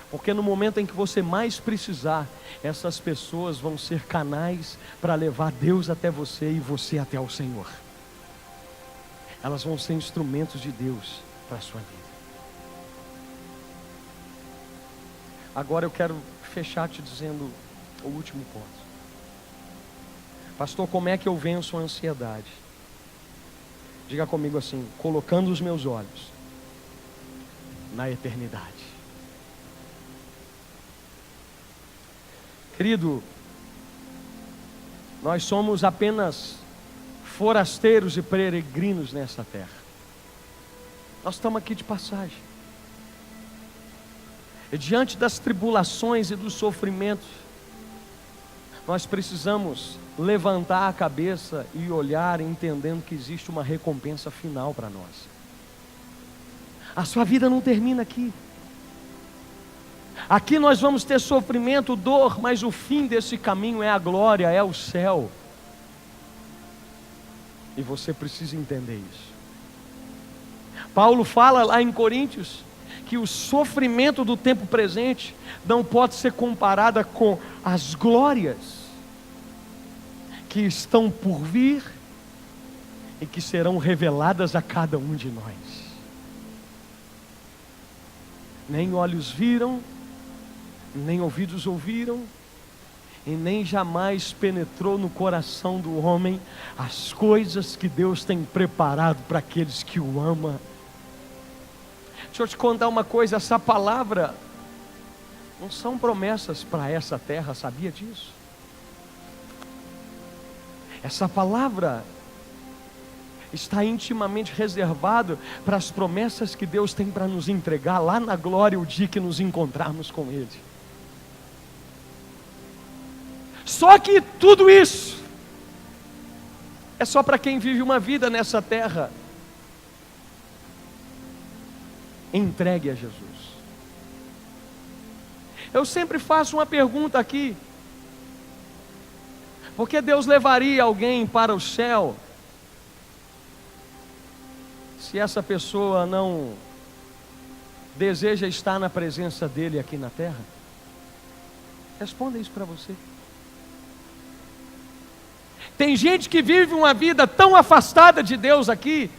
Porque no momento em que você mais precisar, essas pessoas vão ser canais para levar Deus até você e você até o Senhor. Elas vão ser instrumentos de Deus para a sua vida. Agora eu quero fechar te dizendo o último ponto. Pastor, como é que eu venço a ansiedade? Diga comigo assim: colocando os meus olhos na eternidade. Querido, nós somos apenas forasteiros e peregrinos nessa terra. Nós estamos aqui de passagem. E diante das tribulações e dos sofrimentos, nós precisamos levantar a cabeça e olhar, entendendo que existe uma recompensa final para nós. A sua vida não termina aqui. Aqui nós vamos ter sofrimento, dor, mas o fim desse caminho é a glória, é o céu. E você precisa entender isso. Paulo fala lá em Coríntios que o sofrimento do tempo presente não pode ser comparado com as glórias que estão por vir e que serão reveladas a cada um de nós. Nem olhos viram, nem ouvidos ouviram, e nem jamais penetrou no coração do homem as coisas que Deus tem preparado para aqueles que o amam. Deixa eu te contar uma coisa, essa palavra não são promessas para essa terra, sabia disso? Essa palavra está intimamente reservado para as promessas que Deus tem para nos entregar lá na glória, o dia que nos encontrarmos com Ele. Só que tudo isso é só para quem vive uma vida nessa terra entregue a Jesus. Eu sempre faço uma pergunta aqui: por que Deus levaria alguém para o céu se essa pessoa não deseja estar na presença dEle aqui na terra? Responda isso para você. Tem gente que vive uma vida tão afastada de Deus aqui,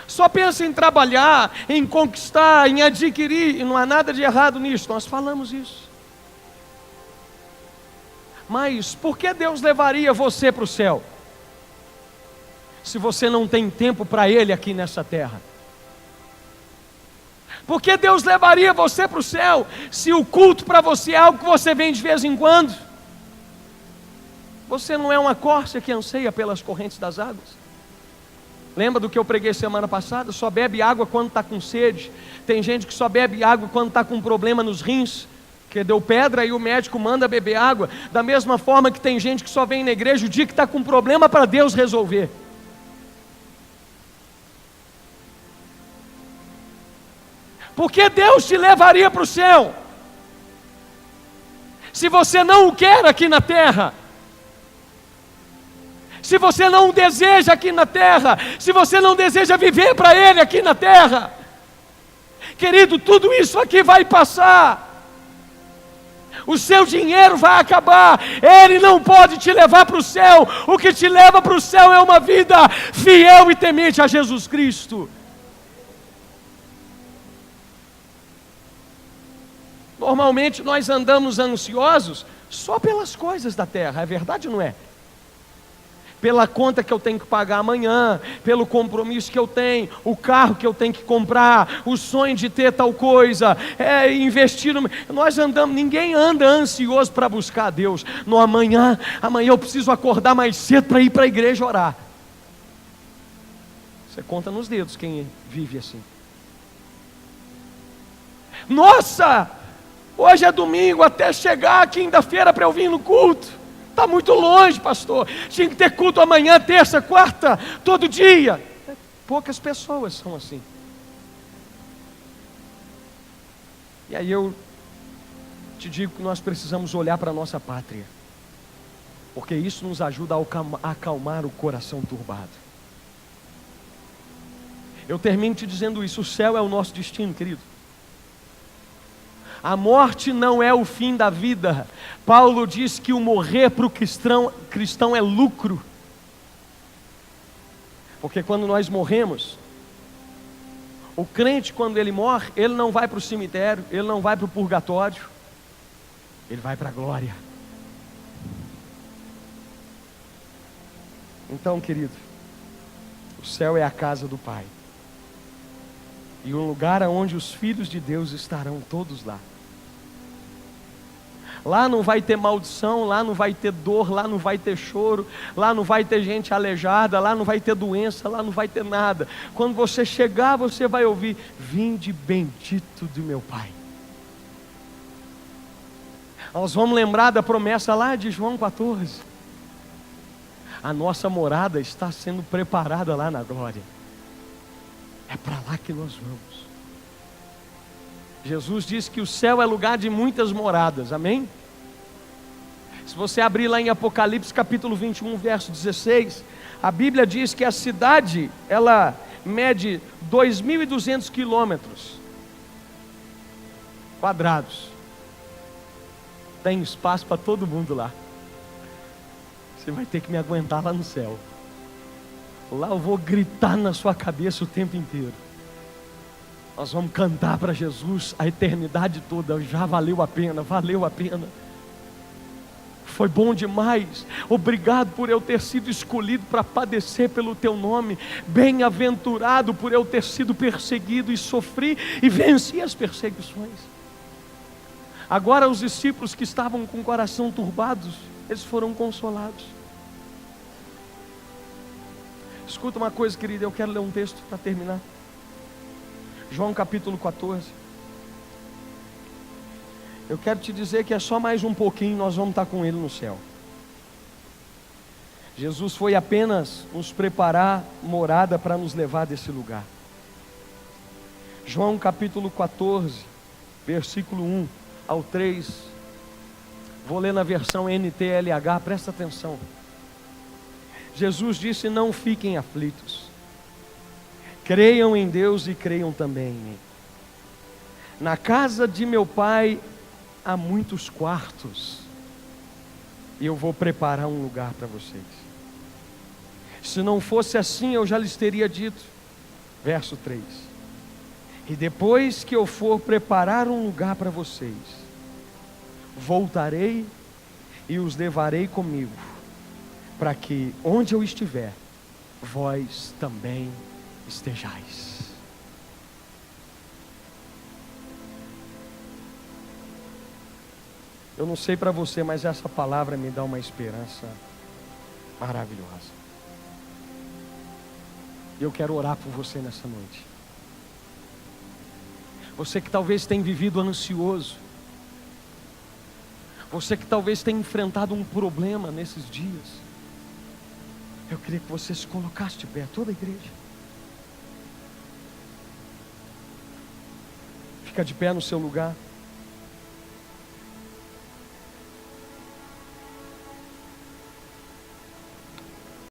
só pensa em trabalhar, em conquistar, em adquirir, e não há nada de errado nisso, nós falamos isso. Mas por que Deus levaria você para o céu, se você não tem tempo para Ele aqui nessa terra? Por que Deus levaria você para o céu, se o culto para você é algo que você vem de vez em quando? Você não é uma corça que anseia pelas correntes das águas? Lembra do que eu preguei semana passada? Só bebe água quando está com sede. Tem gente que só bebe água quando está com problema nos rins, que deu pedra e o médico manda beber água. Da mesma forma que tem gente que só vem na igreja o dia que está com problema para Deus resolver. Por que Deus te levaria para o céu, se você não o quer aqui na terra? Se você não o deseja aqui na terra, se você não deseja viver para Ele aqui na terra? Querido, tudo isso aqui vai passar. O seu dinheiro vai acabar. Ele não pode te levar para o céu. O que te leva para o céu é uma vida fiel e temente a Jesus Cristo. Normalmente nós andamos ansiosos só pelas coisas da terra, é verdade ou não é? pela conta que eu tenho que pagar amanhã, pelo compromisso que eu tenho, o carro que eu tenho que comprar, o sonho de ter tal coisa, investir no... Nós andamos, ninguém anda ansioso para buscar a Deus. No amanhã eu preciso acordar mais cedo para ir para a igreja orar. Você conta nos dedos quem vive assim. Nossa, hoje é domingo, até chegar quinta-feira para eu vir no culto. Está muito longe, pastor. Tinha que ter culto amanhã, terça, quarta, todo dia. Poucas pessoas são assim. E aí eu te digo que nós precisamos olhar para a nossa pátria, porque isso nos ajuda a acalmar o coração turbado. Eu termino te dizendo isso: o céu é o nosso destino, querido. A morte não é o fim da vida. Paulo diz que o morrer para o cristão é lucro. Porque quando nós morremos, o crente, quando ele morre, ele não vai para o cemitério, ele não vai para o purgatório, ele vai para a glória. Então, querido, o céu é a casa do Pai, e um lugar onde os filhos de Deus estarão todos lá. Lá não vai ter maldição, lá não vai ter dor, lá não vai ter choro, lá não vai ter gente aleijada, lá não vai ter doença, lá não vai ter nada. Quando você chegar, você vai ouvir: vinde bendito do meu Pai. Nós vamos lembrar da promessa lá de João 14. A nossa morada está sendo preparada lá na glória. É para lá que nós vamos. Jesus disse que o céu é lugar de muitas moradas, amém? Se você abrir lá em Apocalipse capítulo 21, verso 16, a Bíblia diz que a cidade, ela mede 2.200 quilômetros quadrados. Tem espaço para todo mundo lá. Você vai ter que me aguentar lá no céu. Lá eu vou gritar na sua cabeça o tempo inteiro. Nós vamos cantar para Jesus a eternidade toda. Já valeu a pena, valeu a pena. Foi bom demais. Obrigado por eu ter sido escolhido para padecer pelo teu nome. Bem-aventurado por eu ter sido perseguido e sofri e venci as perseguições. Agora os discípulos que estavam com o coração turbados, eles foram consolados. Escuta uma coisa, querida, eu quero ler um texto para terminar. João capítulo 14. Eu quero te dizer que é só mais um pouquinho, nós vamos estar com Ele no céu. Jesus foi apenas nos preparar morada para nos levar desse lugar. João capítulo 14, versículo 1 ao 3. Vou ler na versão NTLH, presta atenção. Jesus disse: não fiquem aflitos. Creiam em Deus e creiam também em mim. Na casa de meu Pai há muitos quartos, e eu vou preparar um lugar para vocês. Se não fosse assim, eu já lhes teria dito. Verso 3: e depois que eu for preparar um lugar para vocês, voltarei e os levarei comigo, para que onde eu estiver, vós também estejais. Eu não sei para você, mas essa palavra me dá uma esperança maravilhosa. E eu quero orar por você nessa noite. Você que talvez tenha vivido ansioso, você que talvez tenha enfrentado um problema nesses dias, eu queria que você se colocasse de pé, toda a igreja. Fica de pé no seu lugar.